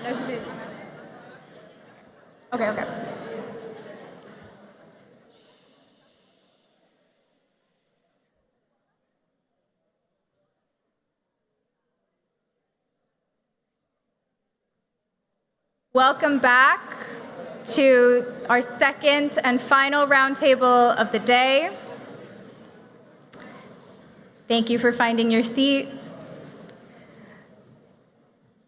Là, je vais... Okay. Welcome back to our second and final roundtable of the day. Thank you for finding your seats.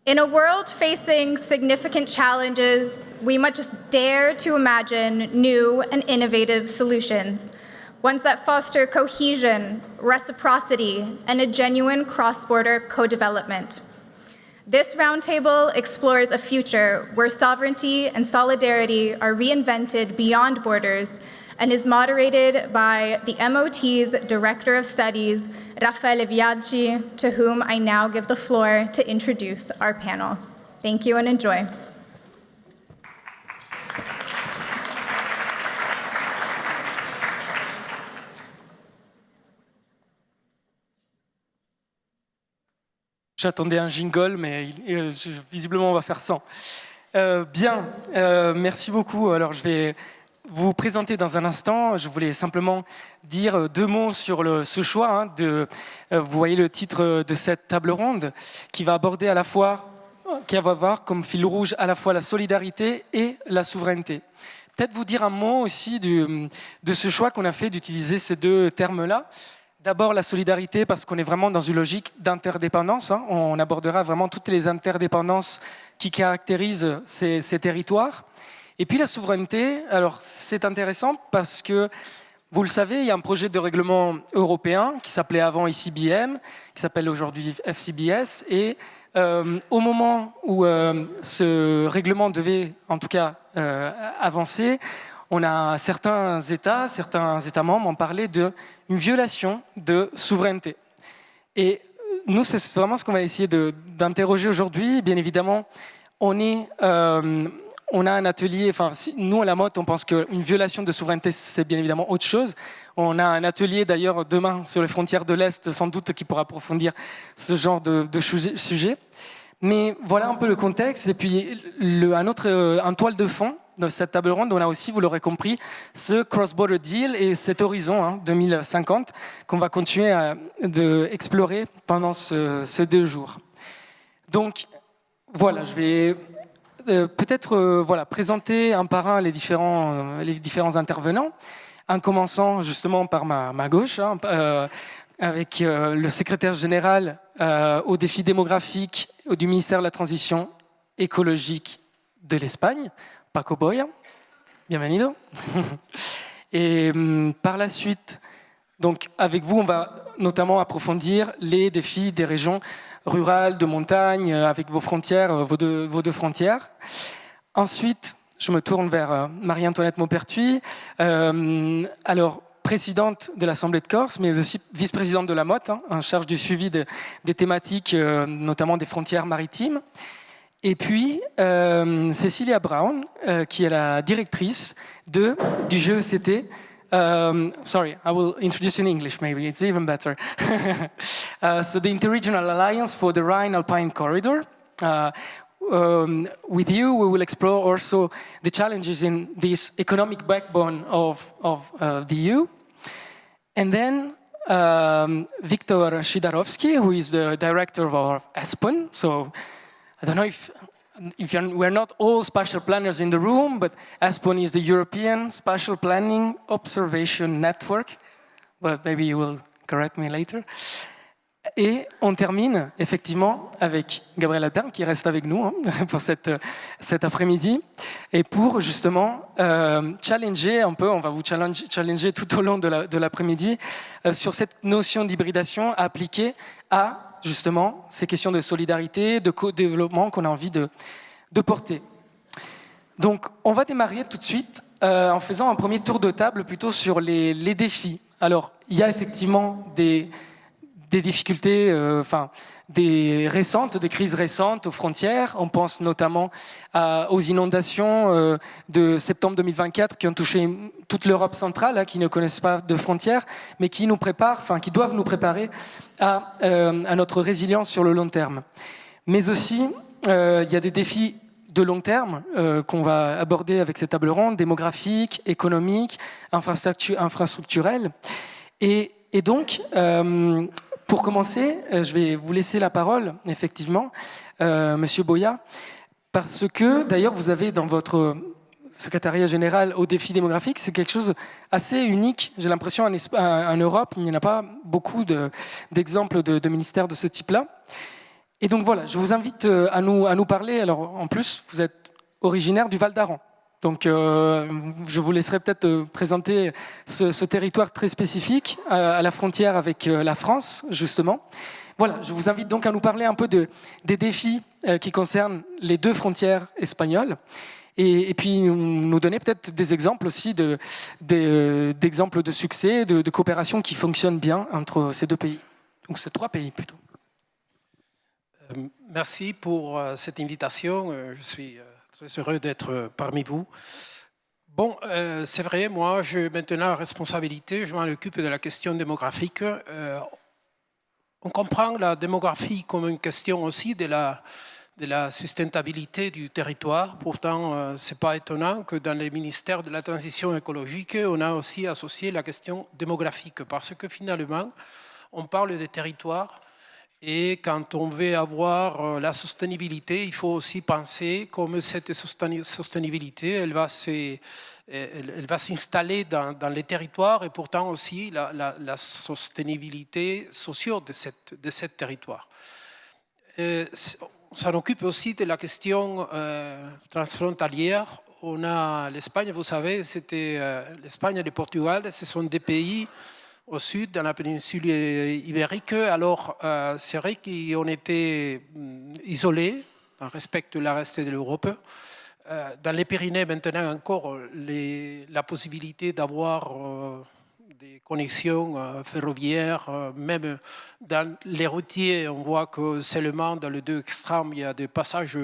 In a world facing significant challenges, we must dare to imagine new and innovative solutions, ones that foster cohesion, reciprocity, and a genuine cross-border co-development. This roundtable explores a future where sovereignty and solidarity are reinvented beyond borders and is moderated by the MOT's Director of Studies, Raffaele Viaggi, to whom I now give the floor to introduce our panel. Thank you and enjoy. J'attendais un jingle, mais visiblement on va faire sans. Merci beaucoup. Alors je vais vous présenter dans un instant. Je voulais simplement dire deux mots sur ce choix. Vous voyez le titre de cette table ronde qui va aborder qui va avoir comme fil rouge à la fois la solidarité et la souveraineté. Peut-être vous dire un mot aussi de ce choix qu'on a fait d'utiliser ces deux termes-là. D'abord la solidarité parce qu'on est vraiment dans une logique d'interdépendance. On abordera vraiment toutes les interdépendances qui caractérisent ces territoires. Et puis la souveraineté, alors c'est intéressant parce que, vous le savez, il y a un projet de règlement européen qui s'appelait avant ICBM, qui s'appelle aujourd'hui FCBS. Et au moment où ce règlement devait en tout cas avancer, on a certains États membres ont parlé d'une violation de souveraineté. Et nous, c'est vraiment ce qu'on va essayer d'interroger aujourd'hui. Bien évidemment, on a un atelier, nous à la MOT, on pense qu'une violation de souveraineté, c'est bien évidemment autre chose. On a un atelier d'ailleurs demain sur les frontières de l'Est, sans doute, qui pourra approfondir ce genre de sujet. Mais voilà un peu le contexte. Et puis, un toile de fond de cette table ronde, on a aussi, vous l'aurez compris, ce cross-border deal et cet horizon 2050 qu'on va continuer d'explorer pendant ces 2 jours. Donc, voilà, je vais peut-être présenter un par un les différents intervenants, en commençant justement par ma gauche, avec le secrétaire général aux défis démographiques du ministère de la Transition écologique de l'Espagne, Paco Boya. Bienvenido. Et par la suite, donc avec vous, on va notamment approfondir les défis des régions rurales, de montagne, avec vos frontières, vos deux frontières. Ensuite, je me tourne vers Marie-Antoinette Maupertuis, alors présidente de l'Assemblée de Corse, mais aussi vice-présidente de la MOT, en charge du suivi des thématiques, notamment des frontières maritimes. Et puis, Cecilia Brown, qui est la directrice du GECT. Sorry, I will introduce in English, maybe. It's even better. So the Interregional Alliance for the Rhine-Alpine Corridor. With you, we will explore also the challenges in this economic backbone of the EU. And then Viktor Shidarovsky, who is the director of ESPON. So I don't know if we're not all spatial planners in the room, but ESPON is the European Spatial Planning Observation Network. But maybe you will correct me later. Et on termine effectivement avec Gabriel Alpern qui reste avec nous pour cet après-midi et pour justement challenger un peu, on va vous challenger tout au long de l'après-midi sur cette notion d'hybridation appliquée à justement ces questions de solidarité, de co-développement qu'on a envie de porter. Donc on va démarrer tout de suite en faisant un premier tour de table plutôt sur les défis. Alors il y a effectivement des difficultés, des crises récentes aux frontières. On pense notamment aux inondations de septembre 2024 qui ont touché toute l'Europe centrale, qui ne connaissent pas de frontières, mais qui doivent nous préparer à notre résilience sur le long terme. Mais aussi, il y a des défis de long terme qu'on va aborder avec cette table ronde, démographique, économique, infrastructurelle. Et donc, pour commencer, je vais vous laisser la parole, effectivement, Monsieur Boya, parce que d'ailleurs, vous avez dans votre secrétariat général aux défis démographiques, c'est quelque chose assez unique. J'ai l'impression en Europe, il n'y en a pas beaucoup d'exemples de ministères de ce type-là. Et donc voilà, je vous invite à nous parler. Alors en plus, vous êtes originaire du Val d'Aran. Donc je vous laisserai peut-être présenter ce territoire très spécifique à la frontière avec la France, justement. Voilà, je vous invite donc à nous parler un peu des défis qui concernent les deux frontières espagnoles. Et puis nous donner peut-être des exemples aussi d'exemples de succès, de coopération qui fonctionnent bien entre ces deux pays. Donc ces trois pays plutôt. Merci pour cette invitation. Je suis très heureux d'être parmi vous. Bon, c'est vrai, moi, j'ai maintenant la responsabilité, je m'en occupe de la question démographique. On comprend la démographie comme une question aussi de la sustentabilité du territoire. Pourtant, ce n'est pas étonnant que dans les ministères de la transition écologique, on a aussi associé la question démographique, parce que finalement, on parle des territoires. Et quand on veut avoir la soutenabilité, il faut aussi penser comme cette soutenabilité, elle va s'installer dans les territoires et pourtant aussi la soutenabilité sociale de ce territoire. On s'en occupe aussi de la question transfrontalière. On a l'Espagne, vous savez, c'était l'Espagne et le Portugal, ce sont des pays au sud, dans la péninsule ibérique. Alors, c'est vrai qu'on était isolés, en respect de la reste de l'Europe. Dans les Pyrénées, maintenant encore, la possibilité d'avoir des connexions ferroviaires, même dans les routiers, on voit que seulement dans les deux extrêmes, il y a des passages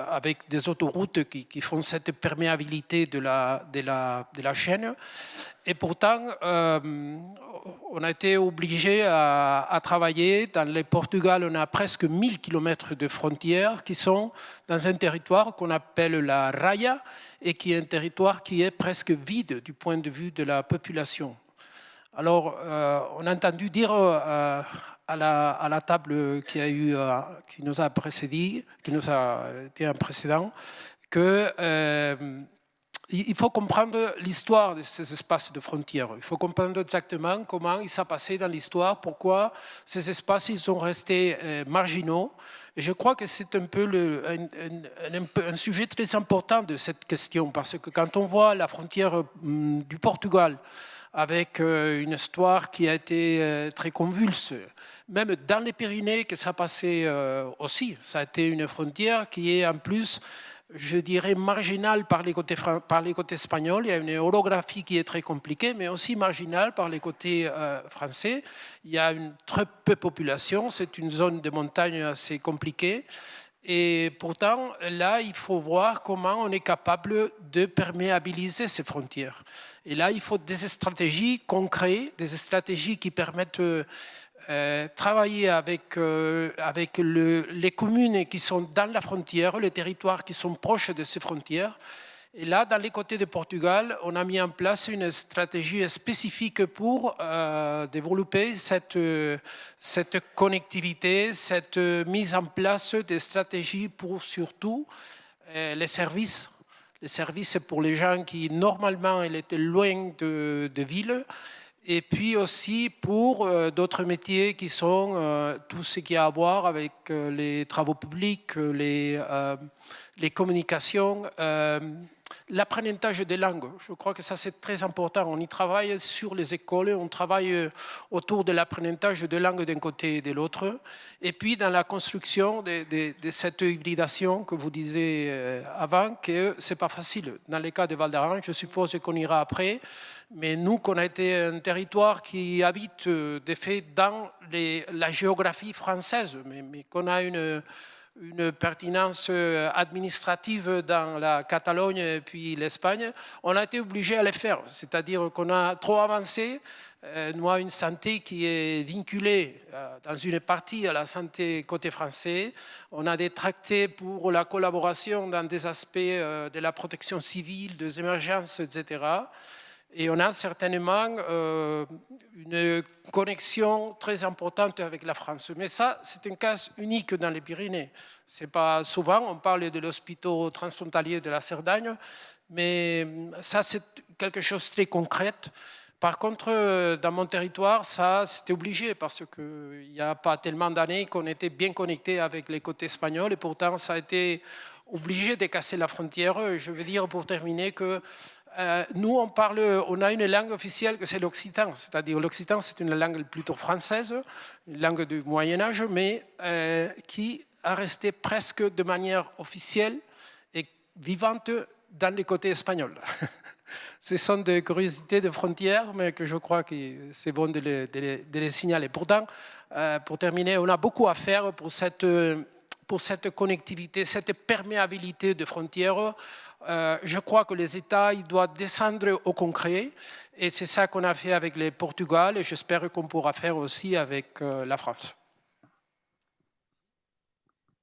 avec des autoroutes qui font cette perméabilité de la chaîne. Et pourtant, on a été obligé à travailler. Dans le Portugal, on a presque 1000 km de frontières qui sont dans un territoire qu'on appelle la Raya et qui est un territoire qui est presque vide du point de vue de la population. Alors, on a entendu dire à la table qui nous a précédé, qui nous a été un précédent, que il faut comprendre l'histoire de ces espaces de frontières. Il faut comprendre exactement comment il s'est passé dans l'histoire, pourquoi ces espaces ils sont restés marginaux. Et je crois que c'est un peu un sujet très important de cette question, parce que quand on voit la frontière du Portugal, avec une histoire qui a été très convulse. Même dans les Pyrénées, que ça a passé aussi. Ça a été une frontière qui est en plus, je dirais, marginale par les côtés espagnols. Il y a une orographie qui est très compliquée, mais aussi marginale par les côtés français. Il y a une très peu de population. C'est une zone de montagne assez compliquée. Et pourtant, là, il faut voir comment on est capable de perméabiliser ces frontières. Et là, il faut des stratégies concrètes, des stratégies qui permettent de travailler avec les communes qui sont dans la frontière, les territoires qui sont proches de ces frontières. Et là, dans les côtés de Portugal, on a mis en place une stratégie spécifique pour développer cette connectivité, cette mise en place des stratégies pour surtout les services. Les services pour les gens qui, normalement, ils étaient loin de villes. Et puis aussi pour d'autres métiers qui sont tout ce qui a à voir avec les travaux publics, les communications, l'apprentissage des langues. Je crois que ça c'est très important. On y travaille sur les écoles, on travaille autour de l'apprentissage des langues d'un côté et de l'autre. Et puis dans la construction de cette hybridation que vous disiez avant, que c'est pas facile. Dans le cas de Val d'Aran, je suppose qu'on ira après. Mais nous, qu'on a été un territoire qui habite de fait dans la géographie française, mais qu'on a une une pertinence administrative dans la Catalogne et puis l'Espagne, on a été obligé à les faire. C'est-à-dire qu'on a trop avancé. Nous avons une santé qui est vinculée dans une partie à la santé côté français. On a des traités pour la collaboration dans des aspects de la protection civile, des émergences, etc. Et on a certainement une connexion très importante avec la France. Mais ça, c'est un cas unique dans les Pyrénées. C'est pas souvent, on parle de l'hôpital transfrontalier de la Cerdagne, mais ça, c'est quelque chose de très concret. Par contre, dans mon territoire, ça, c'était obligé parce qu'il n'y a pas tellement d'années qu'on était bien connecté avec les côtés espagnols et pourtant, ça a été obligé de casser la frontière. Je veux dire, pour terminer, que nous, on a une langue officielle que c'est l'occitan. C'est-à-dire l'occitan, c'est une langue plutôt française, une langue du Moyen-Âge, mais qui a resté presque de manière officielle et vivante dans les côtés espagnols. Ce sont des curiosités de frontières, mais que je crois que c'est bon de les signaler. Pourtant, pour terminer, on a beaucoup à faire pour cette connectivité, cette perméabilité de frontières. Je crois que les États ils doivent descendre au concret, et c'est ça qu'on a fait avec le Portugal, et j'espère qu'on pourra faire aussi avec la France.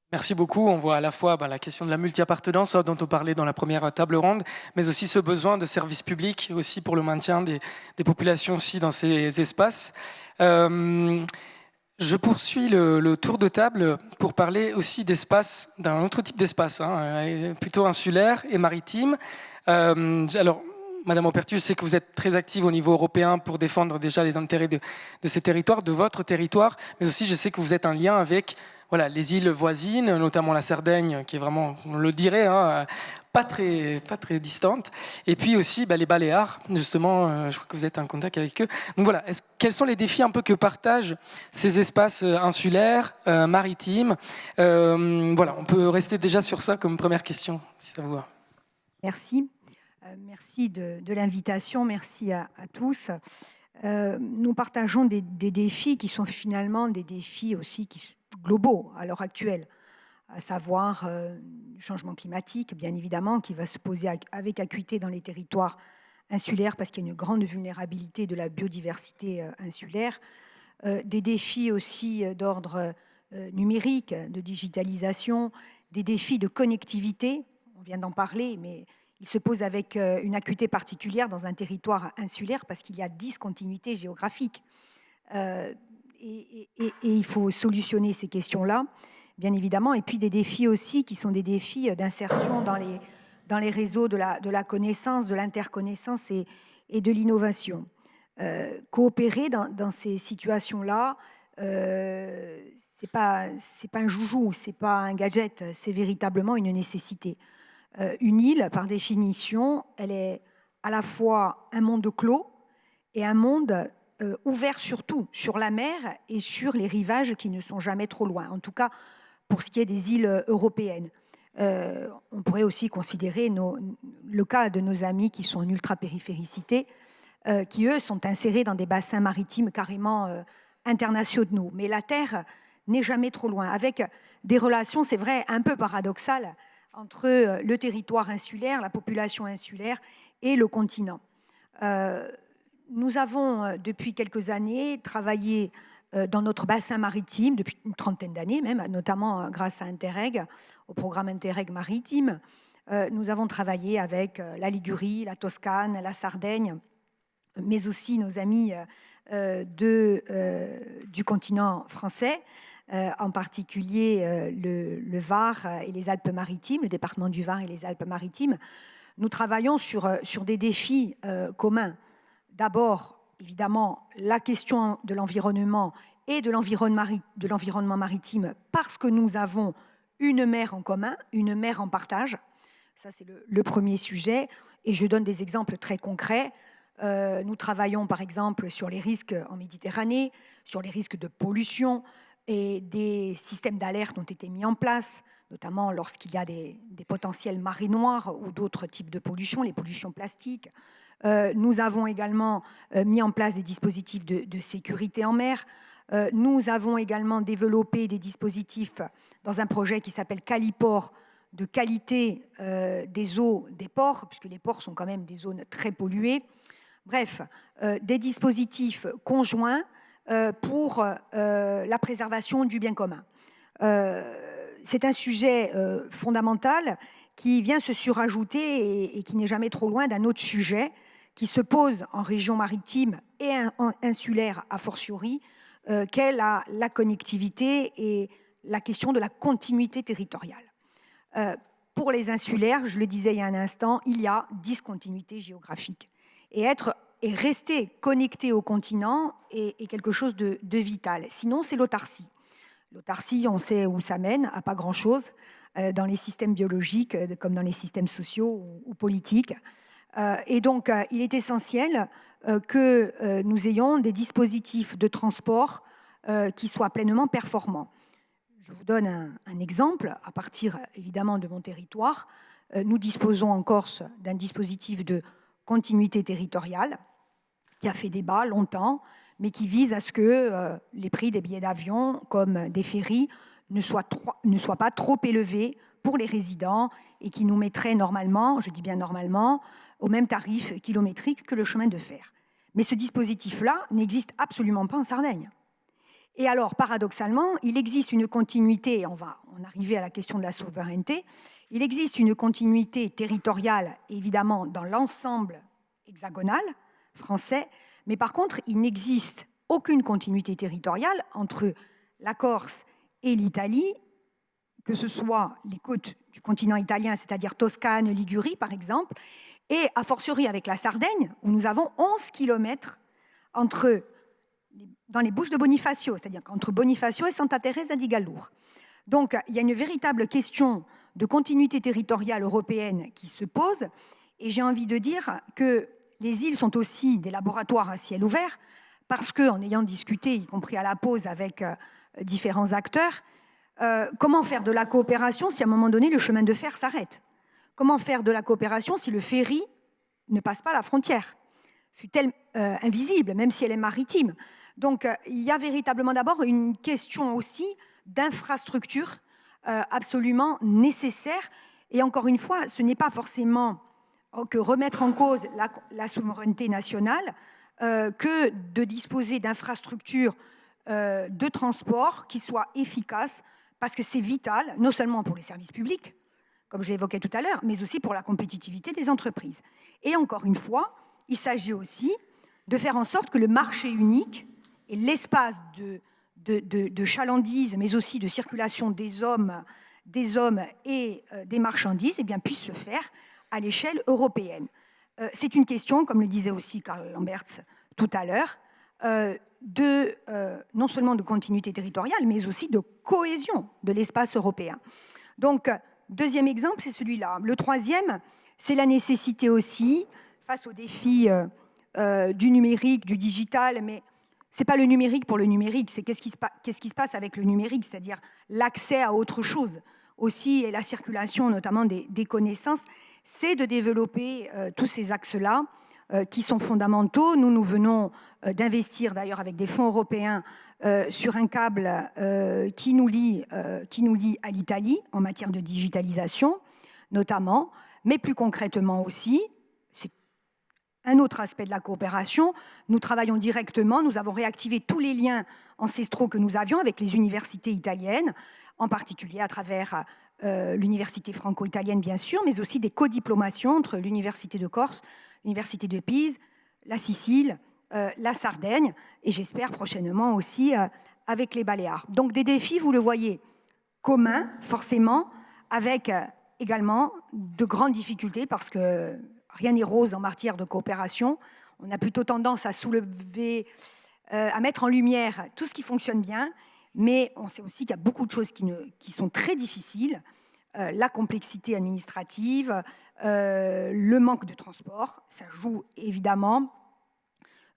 Merci beaucoup. On voit à la fois la question de la multi-appartenance dont on parlait dans la première table ronde, mais aussi ce besoin de services publics aussi pour le maintien des populations aussi dans ces espaces. Je poursuis le tour de table pour parler aussi d'espace, d'un autre type d'espace, plutôt insulaire et maritime. Alors, Madame Opertus, je sais que vous êtes très active au niveau européen pour défendre déjà les intérêts de ces territoires, de votre territoire, mais aussi je sais que vous êtes en lien avec les îles voisines, notamment la Sardaigne, qui est vraiment, on le dirait, pas très distante. Et puis aussi les Baléares, justement, je crois que vous êtes en contact avec eux. Donc voilà, quels sont les défis un peu que partagent ces espaces insulaires, maritimes? On peut rester déjà sur ça comme première question, si ça vous va. Merci. Merci de l'invitation, merci à tous. Nous partageons des défis qui sont finalement des défis aussi globaux à l'heure actuelle, à savoir le changement climatique, bien évidemment, qui va se poser avec acuité dans les territoires insulaires parce qu'il y a une grande vulnérabilité de la biodiversité insulaire. Des défis aussi d'ordre numérique, de digitalisation, des défis de connectivité, on vient d'en parler, mais il se pose avec une acuité particulière dans un territoire insulaire parce qu'il y a discontinuité géographique. Et il faut solutionner ces questions-là, bien évidemment. Et puis des défis aussi qui sont des défis d'insertion dans les réseaux de la connaissance, de l'interconnaissance et de l'innovation. Coopérer dans ces situations-là, c'est pas un joujou, c'est pas un gadget, c'est véritablement une nécessité. Une île, par définition, elle est à la fois un monde clos et un monde ouvert surtout sur la mer et sur les rivages qui ne sont jamais trop loin, en tout cas pour ce qui est des îles européennes. On pourrait aussi considérer le cas de nos amis qui sont en ultra-périphéricité, qui eux sont insérés dans des bassins maritimes carrément internationaux. Mais la Terre n'est jamais trop loin, avec des relations, c'est vrai, un peu paradoxales entre le territoire insulaire, la population insulaire et le continent. Nous avons, depuis quelques années, travaillé dans notre bassin maritime, depuis une trentaine d'années même, notamment grâce à Interreg, au programme Interreg maritime. Nous avons travaillé avec la Ligurie, la Toscane, la Sardaigne, mais aussi nos amis du continent français, en particulier le Var et les Alpes-Maritimes, le département du Var et les Alpes-Maritimes. Nous travaillons sur des défis communs. D'abord, évidemment, la question de l'environnement et de l'environnement maritime, parce que nous avons une mer en commun, une mer en partage. Ça, c'est le premier sujet. Et je donne des exemples très concrets. Nous travaillons, par exemple, sur les risques en Méditerranée, sur les risques de pollution, et des systèmes d'alerte ont été mis en place, notamment lorsqu'il y a des potentiels marées noires ou d'autres types de pollution, les pollutions plastiques. Nous avons également mis en place des dispositifs de sécurité en mer. Nous avons également développé des dispositifs dans un projet qui s'appelle Caliport, de qualité des eaux des ports, puisque les ports sont quand même des zones très polluées. Bref, des dispositifs conjoints pour la préservation du bien commun. C'est un sujet fondamental qui vient se surajouter et qui n'est jamais trop loin d'un autre sujet qui se pose en région maritime et insulaire a fortiori, qu'est la connectivité et la question de la continuité territoriale. Pour les insulaires, je le disais il y a un instant, il y a discontinuité géographique. Et rester connecté au continent est quelque chose de vital. Sinon, c'est l'autarcie. L'autarcie, on sait où ça mène, à pas grand-chose, dans les systèmes biologiques comme dans les systèmes sociaux ou politiques. Et donc, il est essentiel que nous ayons des dispositifs de transport qui soient pleinement performants. Je vous donne un exemple, à partir évidemment de mon territoire. Nous disposons en Corse d'un dispositif de continuité territoriale qui a fait débat longtemps, mais qui vise à ce que les prix des billets d'avion, comme des ferries, ne soient pas trop élevés pour les résidents et qui nous mettrait normalement, je dis bien normalement, au même tarif kilométrique que le chemin de fer. Mais ce dispositif-là n'existe absolument pas en Sardaigne. Et alors, paradoxalement, il existe une continuité, on va en arriver à la question de la souveraineté, il existe une continuité territoriale, évidemment, dans l'ensemble hexagonal français, mais par contre, il n'existe aucune continuité territoriale entre la Corse et l'Italie, que ce soit les côtes du continent italien, c'est-à-dire Toscane, Ligurie, par exemple, et a fortiori avec la Sardaigne, où nous avons 11 kilomètres dans les Bouches de Bonifacio, c'est-à-dire entre Bonifacio et Santa Teresa di Gallour. Donc, il y a une véritable question de continuité territoriale européenne qui se pose, et j'ai envie de dire que les îles sont aussi des laboratoires à ciel ouvert, parce qu'en ayant discuté, y compris à la pause, avec différents acteurs, comment faire de la coopération si à un moment donné le chemin de fer s'arrête? Comment faire de la coopération si le ferry ne passe pas la frontière? Fut-elle invisible, même si elle est maritime? Donc, il y a véritablement d'abord une question aussi d'infrastructure absolument nécessaire. Et encore une fois, ce n'est pas forcément que remettre en cause la souveraineté nationale que de disposer d'infrastructures de transport qui soient efficaces, parce que c'est vital, non seulement pour les services publics, comme je l'évoquais tout à l'heure, mais aussi pour la compétitivité des entreprises. Et encore une fois, il s'agit aussi de faire en sorte que le marché unique et l'espace de chalandise, mais aussi de circulation des hommes et des marchandises, eh bien, puissent se faire à l'échelle européenne. C'est une question, comme le disait aussi Karl Lamberts tout à l'heure, non seulement de continuité territoriale, mais aussi de cohésion de l'espace européen. Donc, deuxième exemple, c'est celui-là. Le troisième, c'est la nécessité aussi, face aux défis du numérique, du digital, mais ce n'est pas le numérique pour le numérique, c'est qu'est-ce qui se passe avec le numérique, c'est-à-dire l'accès à autre chose aussi, et la circulation notamment des connaissances, c'est de développer tous ces axes-là qui sont fondamentaux. Nous venons d'investir d'ailleurs avec des fonds européens sur un câble qui nous lie à l'Italie en matière de digitalisation, notamment, mais plus concrètement aussi, c'est un autre aspect de la coopération. Nous travaillons directement, nous avons réactivé tous les liens ancestraux que nous avions avec les universités italiennes, en particulier à travers l'université franco-italienne, bien sûr, mais aussi des codiplomations entre l'université de Corse, l'université de Pise, la Sicile, la Sardaigne, et j'espère prochainement aussi avec les Baléares. Donc des défis, vous le voyez, communs, forcément, avec également de grandes difficultés, parce que rien n'est rose en matière de coopération. On a plutôt tendance à soulever, à mettre en lumière tout ce qui fonctionne bien, mais on sait aussi qu'il y a beaucoup de choses qui sont très difficiles. La complexité administrative, le manque de transport, ça joue évidemment,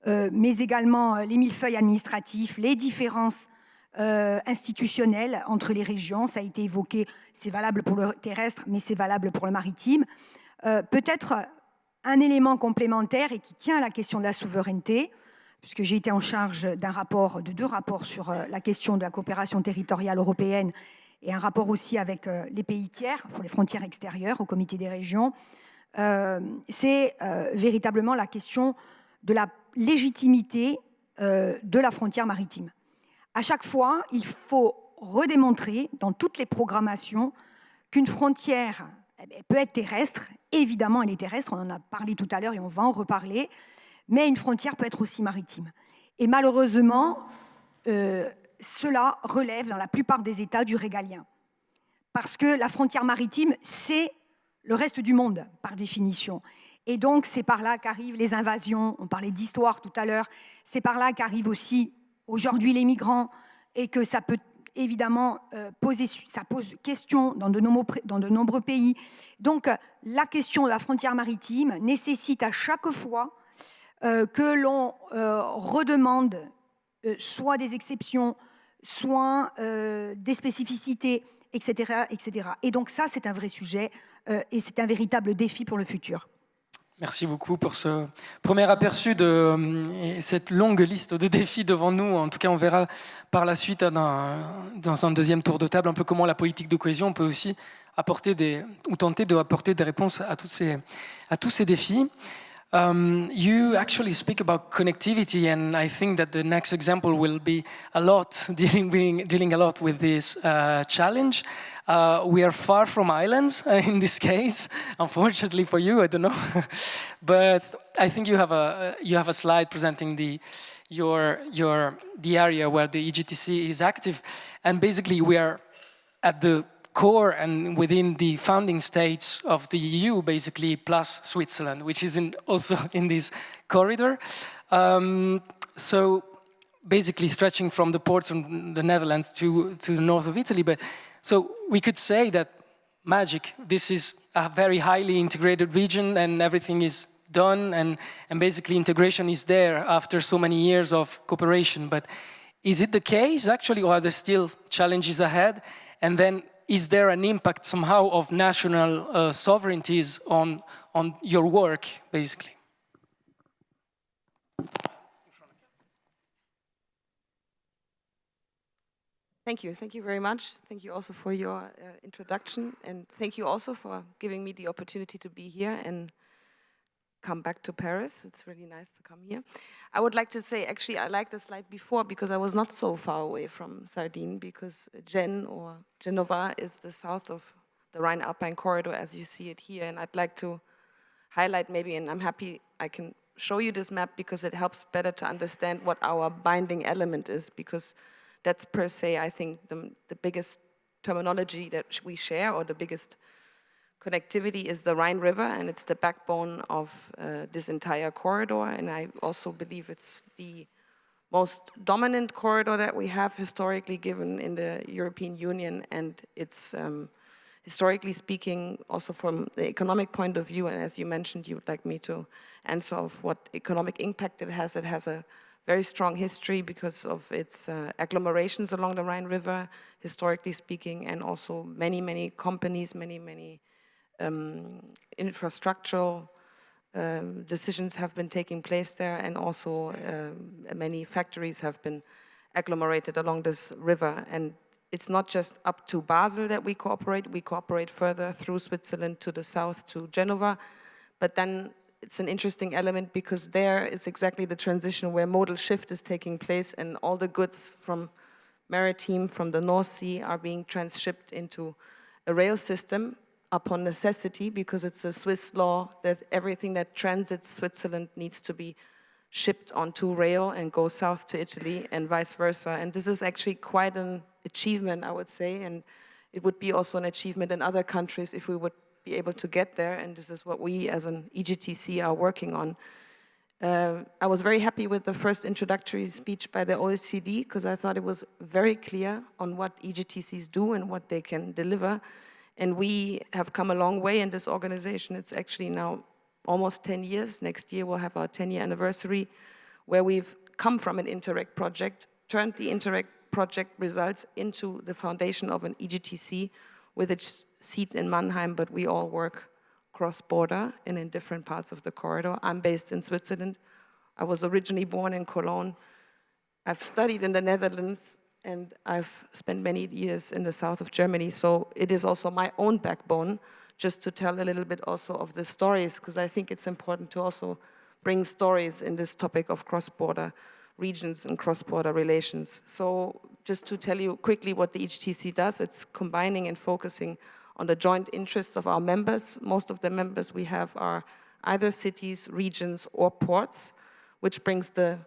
mais également les millefeuilles administratifs, les différences institutionnelles entre les régions, ça a été évoqué, c'est valable pour le terrestre, mais c'est valable pour le maritime. Peut-être un élément complémentaire et qui tient à la question de la souveraineté, puisque j'ai été en charge de deux rapports sur la question de la coopération territoriale européenne et un rapport aussi avec les pays tiers pour les frontières extérieures au Comité des régions. C'est véritablement la question de la légitimité de la frontière maritime. À chaque fois, il faut redémontrer dans toutes les programmations qu'une frontière peut être terrestre. Évidemment, elle est terrestre, on en a parlé tout à l'heure et on va en reparler, mais une frontière peut être aussi maritime. Et malheureusement, cela relève dans la plupart des États du régalien. Parce que la frontière maritime, c'est le reste du monde, par définition. Et donc, c'est par là qu'arrivent les invasions, on parlait d'histoire tout à l'heure, c'est par là qu'arrivent aussi aujourd'hui les migrants, et que ça peut évidemment ça pose question dans de nombreux pays. Donc, la question de la frontière maritime nécessite à chaque fois que l'on redemande soit des exceptions, soit des spécificités, etc., etc. Et donc ça, c'est un vrai sujet et c'est un véritable défi pour le futur. Merci beaucoup pour ce premier aperçu de cette longue liste de défis devant nous. En tout cas, on verra par la suite dans un deuxième tour de table un peu comment la politique de cohésion peut aussi apporter ou tenter d'apporter des réponses à tous ces défis. You actually speak about connectivity, and I think that the next example will be dealing a lot with this challenge. We are far from islands in this case, unfortunately for you, I don't know. But I think you have a slide presenting the area where the EGTC is active, and basically we are at the core and within the founding states of the EU, basically, plus Switzerland, which is also in this corridor. So basically stretching from the ports in the Netherlands to the north of Italy. But so we could say that magic, this is a very highly integrated region and everything is done and basically integration is there after so many years of cooperation. But is it the case actually, or are there still challenges ahead? And then is there an impact somehow of national sovereignties on your work, basically? Thank you very much. Thank you also for your introduction, and thank you also for giving me the opportunity to be here and come back to Paris. It's really nice to come here. I would like to say, actually, I liked the slide before because I was not so far away from Sardine, because Genova is the south of the Rhine-Alpine corridor as you see it here, and I'd like to highlight maybe, and I'm happy I can show you this map because it helps better to understand what our binding element is, because that's per se, I think, the biggest terminology that we share, or the biggest connectivity is the Rhine River, and it's the backbone of this entire corridor. And I also believe it's the most dominant corridor that we have historically given in the European Union. And it's historically speaking, also from the economic point of view, and as you mentioned, you would like me to answer of what economic impact it has. It has a very strong history because of its agglomerations along the Rhine River, historically speaking, and also many, many companies, many infrastructural decisions have been taking place there, and also many factories have been agglomerated along this river. And it's not just up to Basel that we cooperate further through Switzerland to the south to Genova, but then it's an interesting element because there it's exactly the transition where modal shift is taking place, and all the goods from maritime, from the North Sea, are being transshipped into a rail system upon necessity, because it's a Swiss law that everything that transits Switzerland needs to be shipped onto rail and go south to Italy and vice versa. And this is actually quite an achievement, I would say, and it would be also an achievement in other countries if we would be able to get there, and this is what we as an EGTC are working on. I was very happy with the first introductory speech by the OECD, because I thought it was very clear on what EGTCs do and what they can deliver. And we have come a long way in this organization. It's actually now almost 10 years. Next year we'll have our 10-year anniversary, where we've come from an Interreg project, turned the Interreg project results into the foundation of an EGTC with its seat in Mannheim, but we all work cross-border and in different parts of the corridor. I'm based in Switzerland. I was originally born in Cologne. I've studied in the Netherlands, and I've spent many years in the south of Germany. So it is also my own backbone, just to tell a little bit also of the stories, because I think it's important to also bring stories in this topic of cross-border regions and cross-border relations. So just to tell you quickly what the EGTC does, it's combining and focusing on the joint interests of our members. Most of the members we have are either cities, regions, or ports, which brings the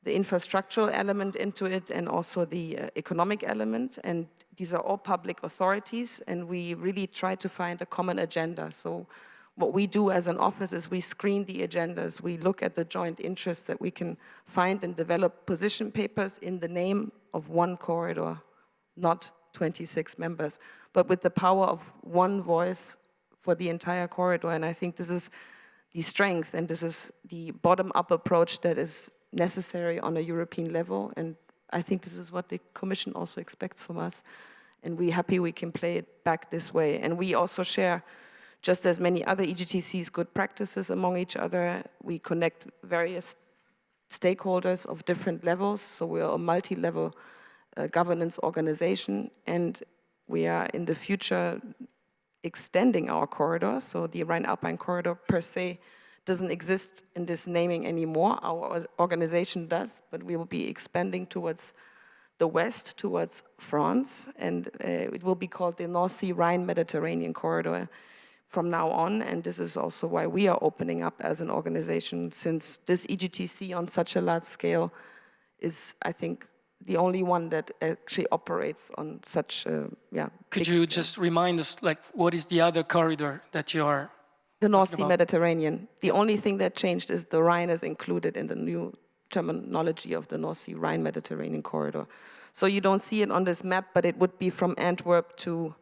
infrastructural element into it and also the economic element. And these are all public authorities, and we really try to find a common agenda. So what we do as an office is we screen the agendas. We look at the joint interests that we can find and develop position papers in the name of one corridor, not 26 members, but with the power of one voice for the entire corridor. And I think this is the strength, and this is the bottom-up approach that is necessary on a European level. And I think this is what the Commission also expects from us. And we're happy we can play it back this way. And we also share, just as many other EGTCs, good practices among each other. We connect various stakeholders of different levels. So we're a multi-level governance organization. And we are in the future extending our corridor. So the Rhine-Alpine corridor per se doesn't exist in this naming anymore. Our organization does, but we will be expanding towards the west, towards France, and it will be called the North Sea Rhine-Mediterranean corridor from now on. And this is also why we are opening up as an organization, since this EGTC on such a large scale is, I think, the only one that actually operates on such a Could you just remind us, like, what is the other corridor that you are? The North Sea Mediterranean. The only thing that changed is the Rhine is included in the new terminology of the North Sea Rhine-Mediterranean corridor. So you don't see it on this map, but it would be from Antwerp to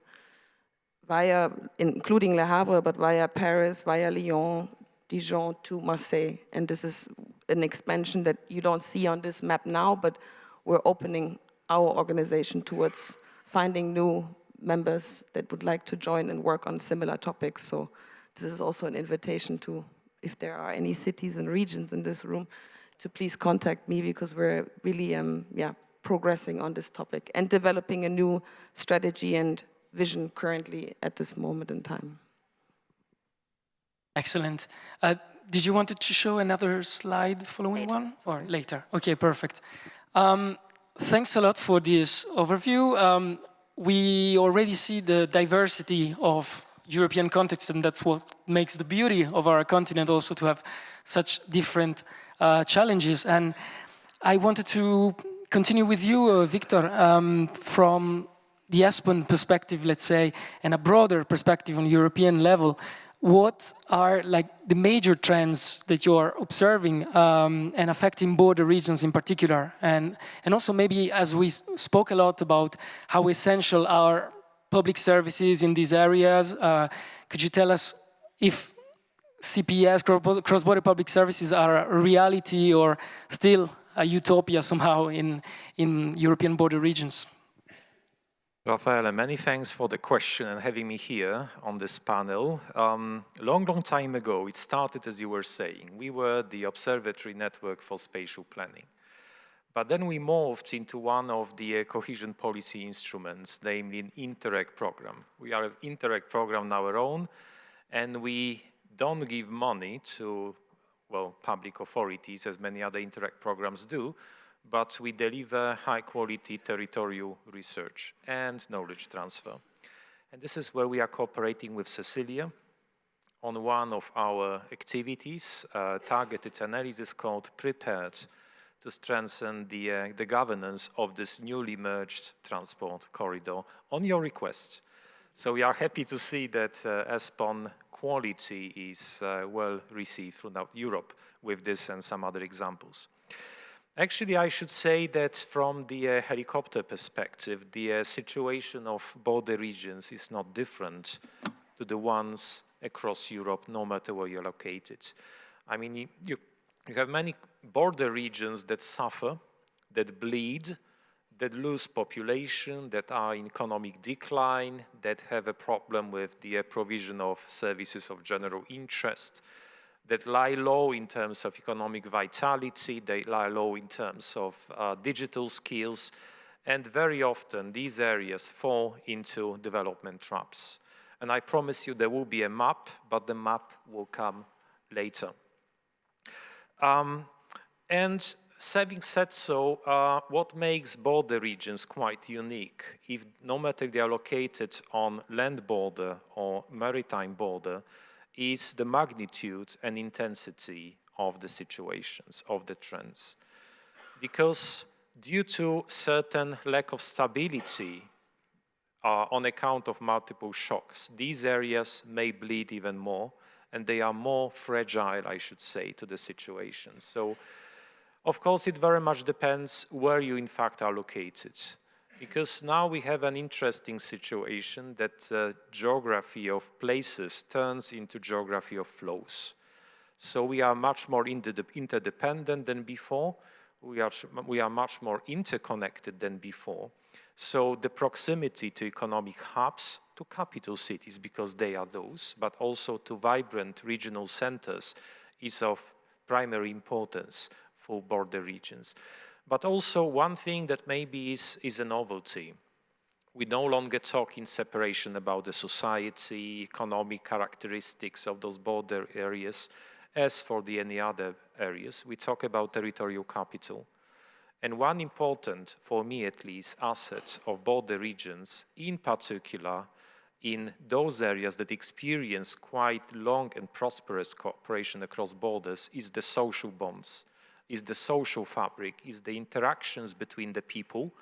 via, including Le Havre, but via Paris, via Lyon, Dijon to Marseille. And this is an expansion that you don't see on this map now, but we're opening our organization towards finding new members that would like to join and work on similar topics. So this is also an invitation to, if there are any cities and regions in this room, to please contact me, because we're really progressing on this topic and developing a new strategy and vision currently at this moment in time. Excellent. Did you want to show another slide following one? Or later? Okay, perfect. Thanks a lot for this overview. We already see the diversity of European context, and that's what makes the beauty of our continent also, to have such different challenges. And I wanted to continue with you, Victor, from the ESPON perspective, let's say, and a broader perspective on European level. What are like the major trends that you are observing and affecting border regions in particular? And also maybe, as we spoke a lot about how essential are public services in these areas, could you tell us if CPS, cross-border public services, are a reality or still a utopia somehow in European border regions? Rafael, many thanks for the question and having me here on this panel. Long time ago, it started, as you were saying. We were the Observatory Network for Spatial Planning. But then we morphed into one of the cohesion policy instruments, namely an Interreg program. We are an Interreg program on our own, and we don't give money to, well, public authorities, as many other Interreg programs do, but we deliver high-quality territorial research and knowledge transfer. And this is where we are cooperating with Cecilia on one of our activities, targeted analysis called Prepared, to strengthen the governance of this newly merged transport corridor on your request. So we are happy to see that ESPON quality is well received throughout Europe with this and some other examples. Actually, I should say that from the helicopter perspective, the situation of border regions is not different to the ones across Europe, no matter where you're located. I mean, you have many border regions that suffer, that bleed, that lose population, that are in economic decline, that have a problem with the provision of services of general interest. that lie low in terms of economic vitality, they lie low in terms of digital skills, and very often these areas fall into development traps. And I promise you there will be a map, but the map will come later. And having said so, what makes border regions quite unique, if no matter if they are located on land border or maritime border, is the magnitude and intensity of the situations, of the trends. Because due to certain lack of stability on account of multiple shocks, these areas may bleed even more, and they are more fragile, I should say, to the situation. So, of course, it very much depends where you in fact are located. Because now we have an interesting situation that geography of places turns into geography of flows. So we are much more interdependent than before. We are much more interconnected than before. So the proximity to economic hubs, to capital cities, because they are those, but also to vibrant regional centers is of primary importance for border regions. But also one thing that maybe is a novelty. We no longer talk in separation about the society, economic characteristics of those border areas, as for any other areas. We talk about territorial capital. And one important, for me at least, asset of border regions, in particular in those areas that experience quite long and prosperous cooperation across borders, is the social bonds, is the social fabric, is the interactions between the people,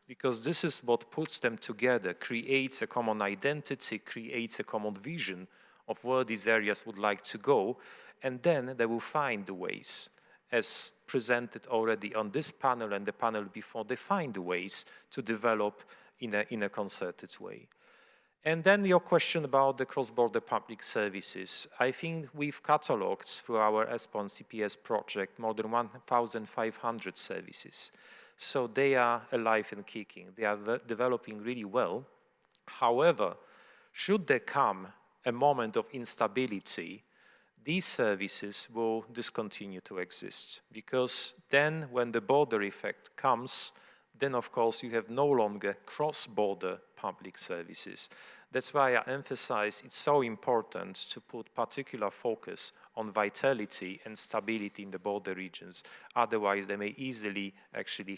because this is what puts them together, creates a common identity, creates a common vision of where these areas would like to go, and then they will find the ways, as presented already on this panel and the panel before, they find the ways to develop in a concerted way. And then your question about the cross-border public services. I think we've catalogued through our ESPON CPS project more than 1,500 services. So they are alive and kicking. They are developing really well. However, should there come a moment of instability, these services will discontinue to exist. Because then when the border effect comes, then of course you have no longer cross-border public services. That's why I emphasize it's so important to put particular focus on vitality and stability in the border regions. Otherwise, they may easily actually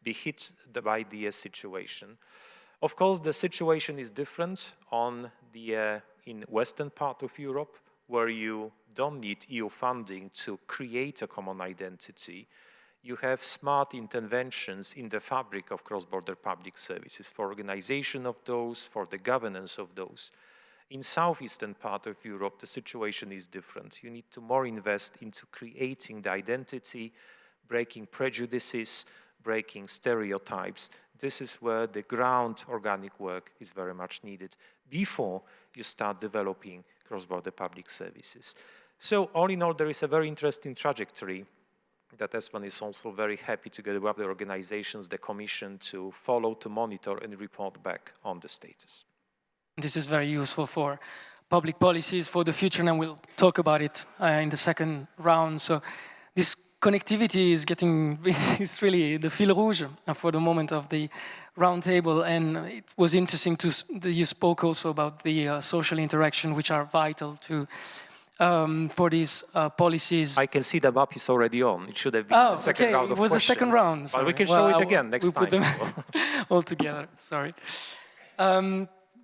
be hit by the situation. Of course, the situation is different in western part of Europe, where you don't need EU funding to create a common identity. You have smart interventions in the fabric of cross-border public services for organization of those, for the governance of those. In southeastern part of Europe, the situation is different. You need to more invest into creating the identity, breaking prejudices, breaking stereotypes. This is where the ground organic work is very much needed before you start developing cross-border public services. So all in all, there is a very interesting trajectory that ESPON is also very happy together with the organizations, the Commission, to follow, to monitor and report back on the status. This is very useful for public policies for the future, and we'll talk about it in the second round. So this connectivity is it's really the fil rouge for the moment of the roundtable, and it was interesting that you spoke also about the social interaction, which are vital to for these policies. I can see the map is already on. It should have been the second round of questions. It was the second round. But we can show it again next time. Put them all together, sorry.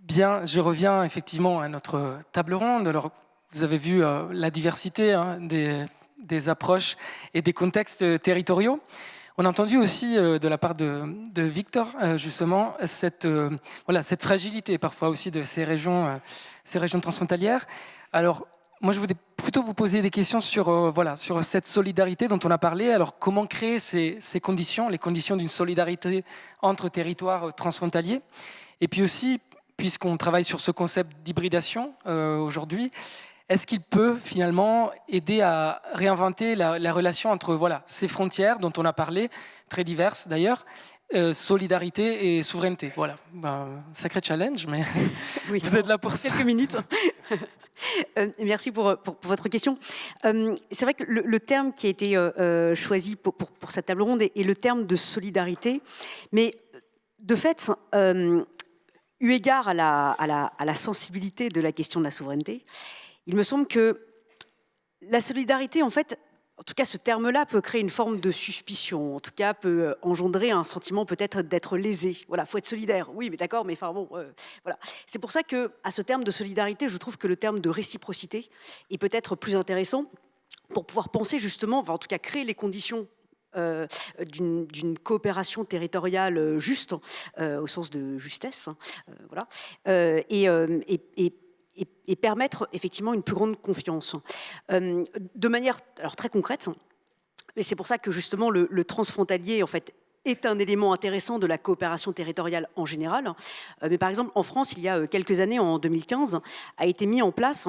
Bien, je reviens effectivement à notre table ronde. Alors, vous avez vu la diversité des approches et des contextes territoriaux. On a entendu aussi de la part de Victor, justement, cette fragilité parfois aussi de ces régions transfrontalières. Alors, moi, je voulais plutôt vous poser des questions sur cette solidarité dont on a parlé. Alors, comment créer ces conditions, les conditions d'une solidarité entre territoires transfrontaliers? Et puis aussi, puisqu'on travaille sur ce concept d'hybridation aujourd'hui, est-ce qu'il peut finalement aider à réinventer la relation entre ces frontières dont on a parlé, très diverses d'ailleurs, solidarité et souveraineté? Voilà, sacré challenge, mais oui, vous êtes là pour ça. Quelques minutes. Merci pour votre question. C'est vrai que le terme qui a été choisi pour cette table ronde est le terme de solidarité, mais de fait, eu égard à la sensibilité de la question de la souveraineté, il me semble que la solidarité, en fait, en tout cas, ce terme-là peut créer une forme de suspicion, en tout cas peut engendrer un sentiment peut-être d'être lésé. Voilà, faut être solidaire. Oui, mais d'accord, mais enfin bon, voilà. C'est pour ça que, à ce terme de solidarité, je trouve que le terme de réciprocité est peut-être plus intéressant pour pouvoir penser justement, enfin, en tout cas créer les conditions d'une coopération territoriale juste, au sens de justesse, voilà, et permettre effectivement une plus grande confiance. De manière alors, très concrète, et c'est pour ça que justement le transfrontalier en fait, est un élément intéressant de la coopération territoriale en général. Mais par exemple, en France, il y a quelques années, en 2015, a été mis en place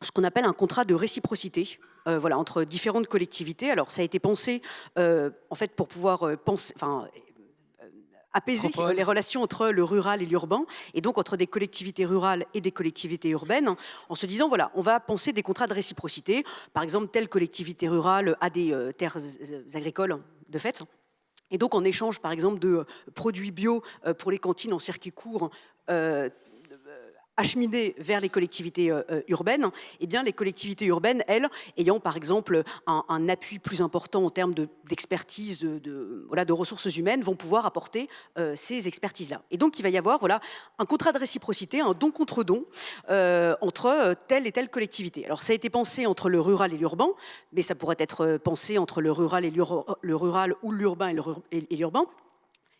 ce qu'on appelle un contrat de réciprocité. Voilà, entre différentes collectivités. Alors, ça a été pensé en fait pour pouvoir apaiser les relations entre le rural et l'urbain, et donc entre des collectivités rurales et des collectivités urbaines, en se disant, voilà, on va penser des contrats de réciprocité. Par exemple, telle collectivité rurale a des terres agricoles, de fait, et donc en échange, par exemple, de produits bio pour les cantines en circuit court, acheminés vers les collectivités urbaines, eh bien les collectivités urbaines, elles, ayant par exemple un appui plus important en termes d'expertise, de ressources humaines, vont pouvoir apporter ces expertises-là. Et donc il va y avoir un contrat de réciprocité, un don contre don entre telle et telle collectivité. Alors ça a été pensé entre le rural et l'urbain, mais ça pourrait être pensé entre le rural ou l'urbain et l'urbain.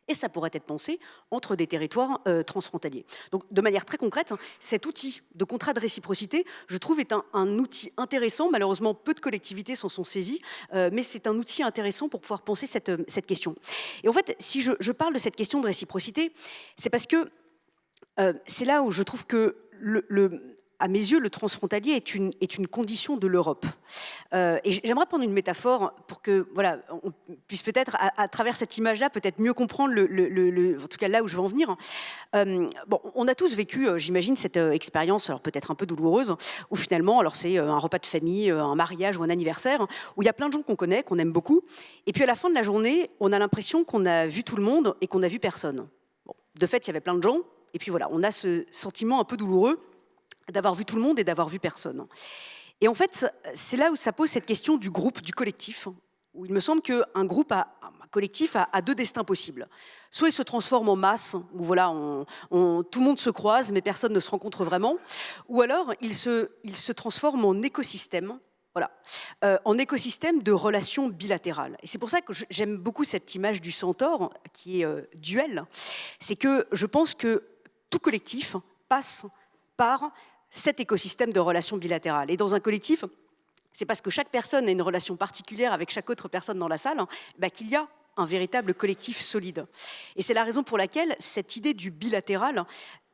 Et ça pourrait être pensé entre des territoires transfrontaliers. Donc, de manière très concrète, cet outil de contrat de réciprocité, je trouve, est un outil intéressant. Malheureusement, peu de collectivités s'en sont saisies, mais c'est un outil intéressant pour pouvoir penser cette question. Et en fait, si je parle de cette question de réciprocité, c'est parce que c'est là où je trouve que à mes yeux, le transfrontalier est une condition de l'Europe. Et j'aimerais prendre une métaphore pour que, voilà, on puisse peut-être, à travers cette image-là, peut-être mieux comprendre en tout cas là où je veux en venir. Bon, on a tous vécu, j'imagine, cette expérience, alors peut-être un peu douloureuse, où finalement, alors c'est un repas de famille, un mariage ou un anniversaire, où il y a plein de gens qu'on connaît, qu'on aime beaucoup, et puis à la fin de la journée, on a l'impression qu'on a vu tout le monde et qu'on n'a vu personne. Bon, de fait, il y avait plein de gens, et puis voilà, on a ce sentiment un peu douloureux d'avoir vu tout le monde et d'avoir vu personne. Et en fait, c'est là où ça pose cette question du groupe, du collectif, où il me semble qu'un collectif a deux destins possibles. Soit il se transforme en masse, où voilà, tout le monde se croise, mais personne ne se rencontre vraiment, ou alors il se transforme en écosystème, voilà, en écosystème de relations bilatérales. Et c'est pour ça que j'aime beaucoup cette image du centaure, qui est duel. C'est que je pense que tout collectif passe par cet écosystème de relations bilatérales. Et dans un collectif, c'est parce que chaque personne a une relation particulière avec chaque autre personne dans la salle, qu'il y a un véritable collectif solide. Et c'est la raison pour laquelle cette idée du bilatéral,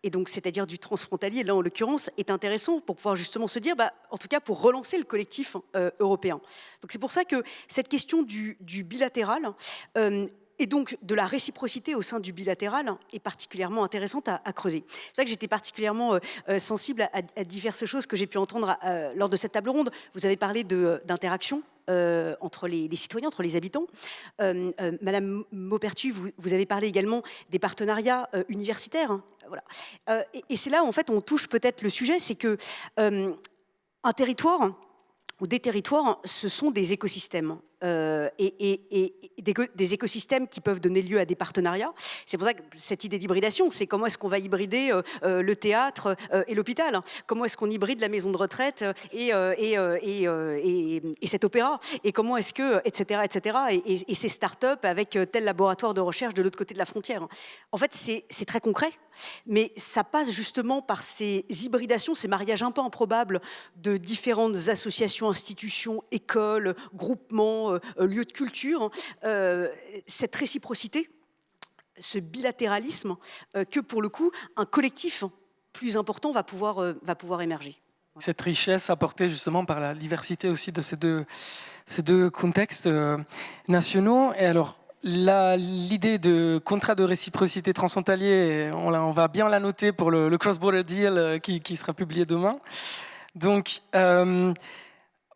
et donc c'est-à-dire du transfrontalier, là en l'occurrence, est intéressant pour pouvoir justement se dire, en tout cas pour relancer le collectif européen. Donc c'est pour ça que cette question du bilatéral et donc de la réciprocité au sein du bilatéral est particulièrement intéressante à creuser. C'est pour ça que j'étais particulièrement sensible à diverses choses que j'ai pu entendre lors de cette table ronde. Vous avez parlé d'interaction entre les citoyens, entre les habitants. Madame Maupertu, vous avez parlé également des partenariats universitaires. Voilà. Et c'est là où en fait on touche peut-être le sujet, c'est que un territoire ou des territoires, ce sont des écosystèmes. Et des écosystèmes qui peuvent donner lieu à des partenariats. C'est pour ça que cette idée d'hybridation, c'est comment est-ce qu'on va hybrider le théâtre et l'hôpital. Comment est-ce qu'on hybride la maison de retraite et cet opéra. Et comment est-ce que, etc., et ces start-up avec tel laboratoire de recherche de l'autre côté de la frontière. En fait, c'est très concret, mais ça passe justement par ces hybridations, ces mariages un peu improbables de différentes associations, institutions, écoles, groupements, lieux de culture, cette réciprocité, ce bilatéralisme que pour le coup un collectif plus important va pouvoir émerger. Cette richesse apportée justement par la diversité aussi de ces deux contextes nationaux. Et alors l'idée de contrat de réciprocité transfrontalier, on va bien la noter pour le cross-border deal qui sera publié demain. Donc,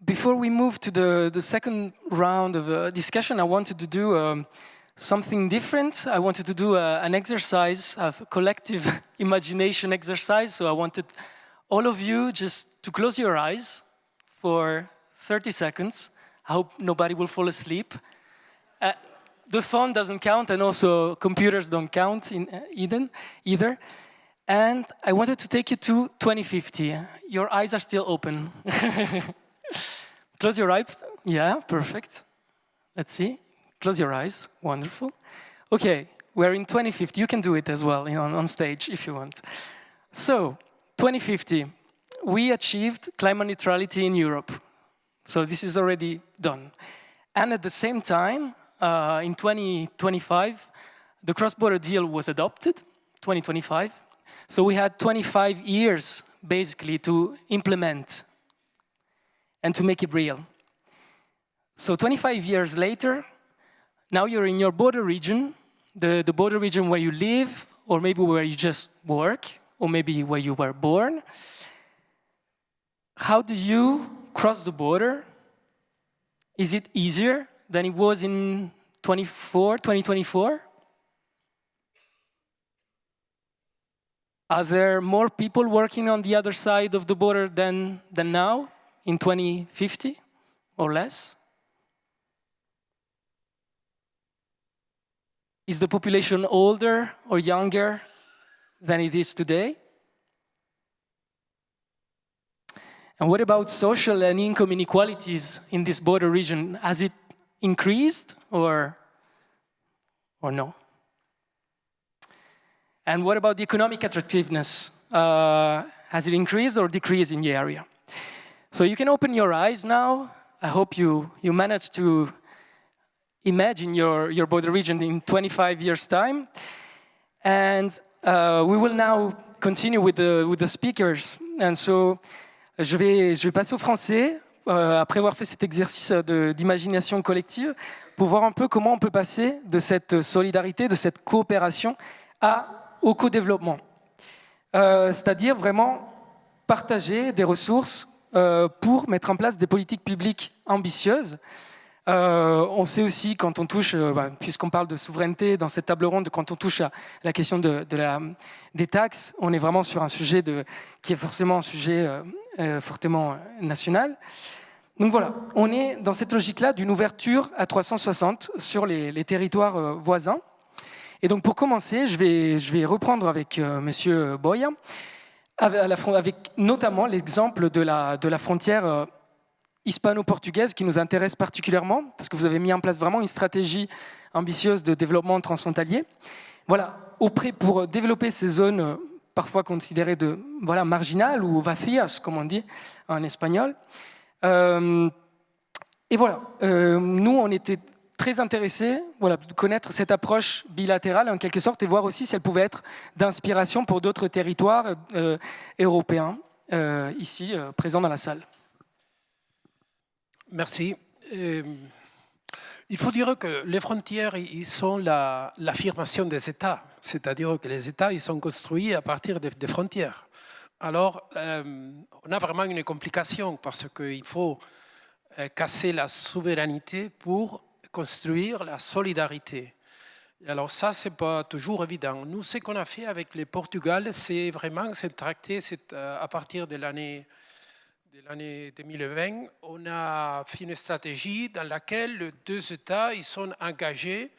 before we move to the second round of discussion, I wanted to do something different. I wanted to do an exercise, a collective imagination exercise. So I wanted all of you just to close your eyes for 30 seconds. I hope nobody will fall asleep. The phone doesn't count, and also computers don't count in either. And I wanted to take you to 2050. Your eyes are still open. Close your eyes. Yeah, perfect. Let's see. Close your eyes. Wonderful. Okay, we're in 2050. You can do it as well on stage if you want. So, 2050, we achieved climate neutrality in Europe. So this is already done. And at the same time, in 2025, the cross-border deal was adopted, 2025. So we had 25 years, basically, to implement and to make it real. So 25 years later, now you're in your border region, the border region where you live, or maybe where you just work, or maybe where you were born. How do you cross the border? Is it easier than it was in 2024? Are there more people working on the other side of the border than now, in 2050, or less? Is the population older or younger than it is today? And what about social and income inequalities in this border region? Has it increased or no? And what about the economic attractiveness? Has it increased or decreased in the area? So you can open your eyes now. I hope you managed to imagine your border region in 25 years' time. And we will now continue with the speakers. And so, je vais passer au français, après avoir fait cet exercice d'imagination collective, pour voir un peu comment on peut passer de cette solidarité, de cette coopération au co-développement. C'est-à-dire vraiment partager des ressources pour mettre en place des politiques publiques ambitieuses. On sait aussi, quand on touche, puisqu'on parle de souveraineté dans cette table ronde, quand on touche à la question des taxes, on est vraiment sur un sujet qui est forcément un sujet fortement national. Donc voilà, on est dans cette logique-là d'une ouverture à 360 sur les territoires voisins. Et donc pour commencer, je vais reprendre avec Monsieur Boya, avec notamment l'exemple de la frontière hispano-portugaise qui nous intéresse particulièrement, parce que vous avez mis en place vraiment une stratégie ambitieuse de développement transfrontalier. Voilà, pour développer ces zones parfois considérées marginales ou vacías, comme on dit en espagnol. Et voilà, nous on était très intéressés de connaître cette approche bilatérale en quelque sorte et voir aussi si elle pouvait être d'inspiration pour d'autres territoires européens ici présents dans la salle. Merci. Il faut dire que les frontières, ils sont l'affirmation des États. C'est-à-dire que les États, ils sont construits à partir des frontières. Alors, on a vraiment une complication parce qu'il faut casser la souveraineté pour construire la solidarité. Et alors ça, ce n'est pas toujours évident. Nous, ce qu'on a fait avec le Portugal, c'est vraiment tracté à partir de l'année 2020, on a fait une stratégie dans laquelle les deux États ils sont engagés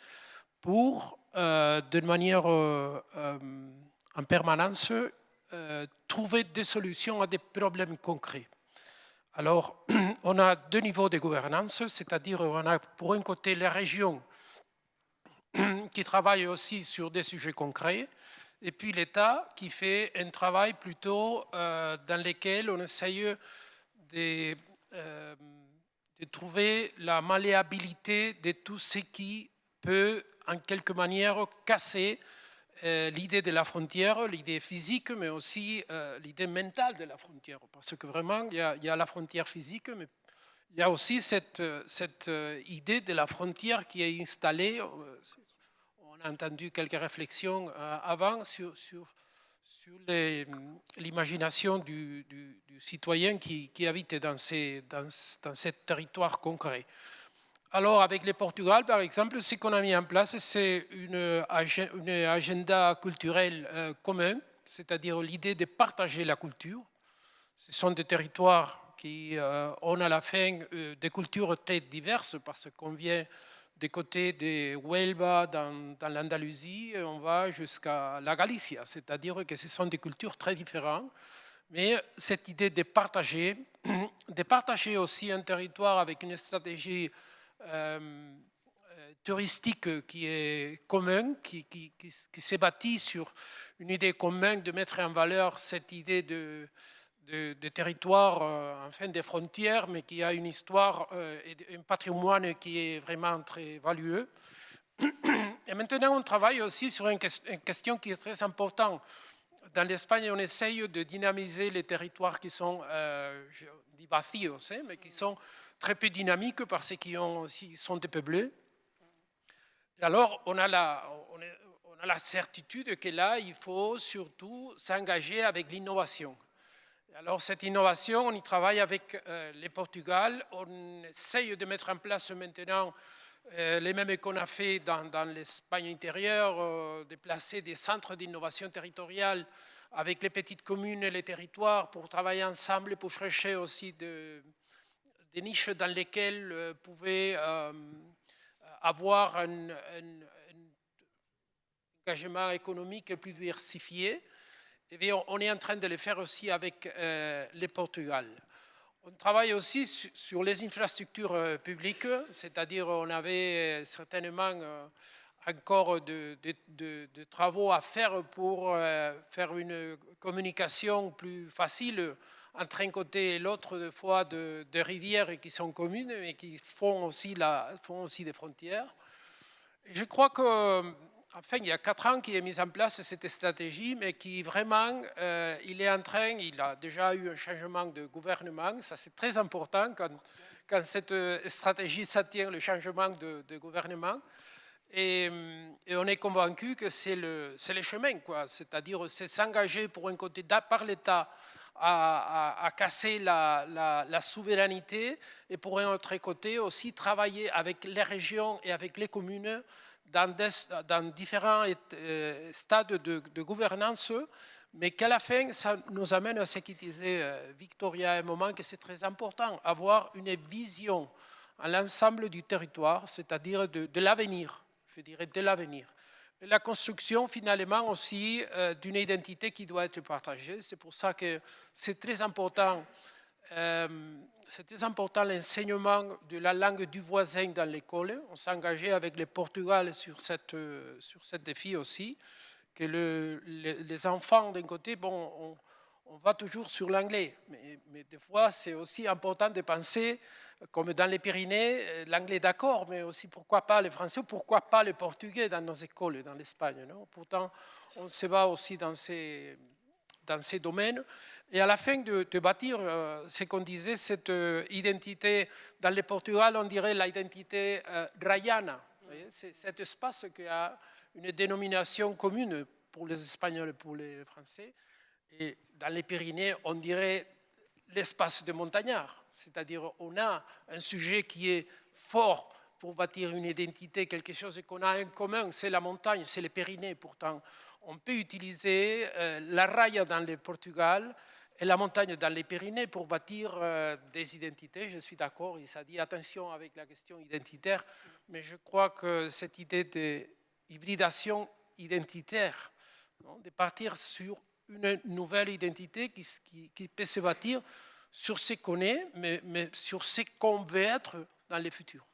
pour, de manière en permanence, trouver des solutions à des problèmes concrets. Alors, on a deux niveaux de gouvernance, c'est-à-dire on a pour un côté les régions qui travaillent aussi sur des sujets concrets, et puis l'État qui fait un travail plutôt dans lequel on essaye de trouver la malléabilité de tout ce qui peut, en quelque manière, casser l'idée de la frontière, l'idée physique, mais aussi l'idée mentale de la frontière. Parce que vraiment, il y a la frontière physique, mais il y a aussi cette idée de la frontière qui est installée. On a entendu quelques réflexions avant sur sur l'imagination du citoyen qui habite dans ce territoire concret. Alors, avec le Portugal, par exemple, ce qu'on a mis en place, c'est une agenda culturel commun, c'est-à-dire l'idée de partager la culture. Ce sont des territoires qui ont à la fin des cultures très diverses parce qu'on vient des côtés de Huelva, dans l'Andalousie, on va jusqu'à la Galicia, c'est-à-dire que ce sont des cultures très différentes. Mais cette idée de partager aussi un territoire avec une stratégie touristique qui est commune, qui s'est bâtie sur une idée commune de mettre en valeur cette idée de territoire, enfin des frontières, mais qui a une histoire et un patrimoine qui est vraiment très valueux. Et maintenant, on travaille aussi sur une question qui est très importante. Dans l'Espagne, on essaye de dynamiser les territoires qui sont, je dis vacíos, mais qui sont très peu dynamiques parce qu'ils sont dépeuplés. Et alors, on a la certitude que là, il faut surtout s'engager avec l'innovation. Alors, cette innovation, on y travaille avec le Portugal. On essaye de mettre en place maintenant les mêmes qu'on a fait dans l'Espagne intérieure, de placer des centres d'innovation territoriale avec les petites communes et les territoires pour travailler ensemble, pour chercher aussi des niches dans lesquelles pouvait avoir un engagement économique plus diversifié. Et bien, on est en train de le faire aussi avec le Portugal. On travaille aussi sur les infrastructures publiques, c'est-à-dire on avait certainement encore de travaux à faire pour faire une communication plus facile entre un côté et l'autre des fois de rivières qui sont communes et qui font aussi des frontières. Et je crois que enfin, il y a 4 ans qu'il est mis en place cette stratégie, mais qui vraiment, il a déjà eu un changement de gouvernement. Ça, c'est très important quand cette stratégie s'attire le changement de gouvernement. Et on est convaincu que c'est le chemin, quoi. C'est-à-dire, c'est s'engager pour un côté par l'État à casser la souveraineté et pour un autre côté aussi travailler avec les régions et avec les communes dans différents stades de gouvernance, mais qu'à la fin, ça nous amène à ce qui disait Victoria à un moment, que c'est très important, avoir une vision à l'ensemble du territoire, c'est-à-dire de l'avenir, je dirais de l'avenir. La construction, finalement, aussi d'une identité qui doit être partagée. C'est pour ça que c'est très important. C'est très important l'enseignement de la langue du voisin dans l'école. On s'est engagé avec le Portugal sur ce défi aussi, que les enfants d'un côté, bon, on va toujours sur l'anglais, mais des fois c'est aussi important de penser, comme dans les Pyrénées, l'anglais d'accord, mais aussi pourquoi pas le français, pourquoi pas le portugais dans nos écoles, dans l'Espagne. Pourtant, on se bat aussi dans ces domaines. Et à la fin de bâtir ce qu'on disait, cette identité, dans le Portugal, on dirait l'identité rayana. C'est cet espace qui a une dénomination commune pour les Espagnols et pour les Français. Et dans les Pyrénées, on dirait l'espace de montagnard. C'est-à-dire on a un sujet qui est fort pour bâtir une identité, quelque chose qu'on a en commun, c'est la montagne, c'est les Pyrénées. Pourtant, on peut utiliser la raya dans le Portugal et la montagne dans les Pyrénées pour bâtir des identités. Je suis d'accord, il s'est dit attention avec la question identitaire, mais je crois que cette idée d'hybridation identitaire, de partir sur une nouvelle identité qui peut se bâtir sur ce qu'on est, mais sur ce qu'on veut être dans le futur.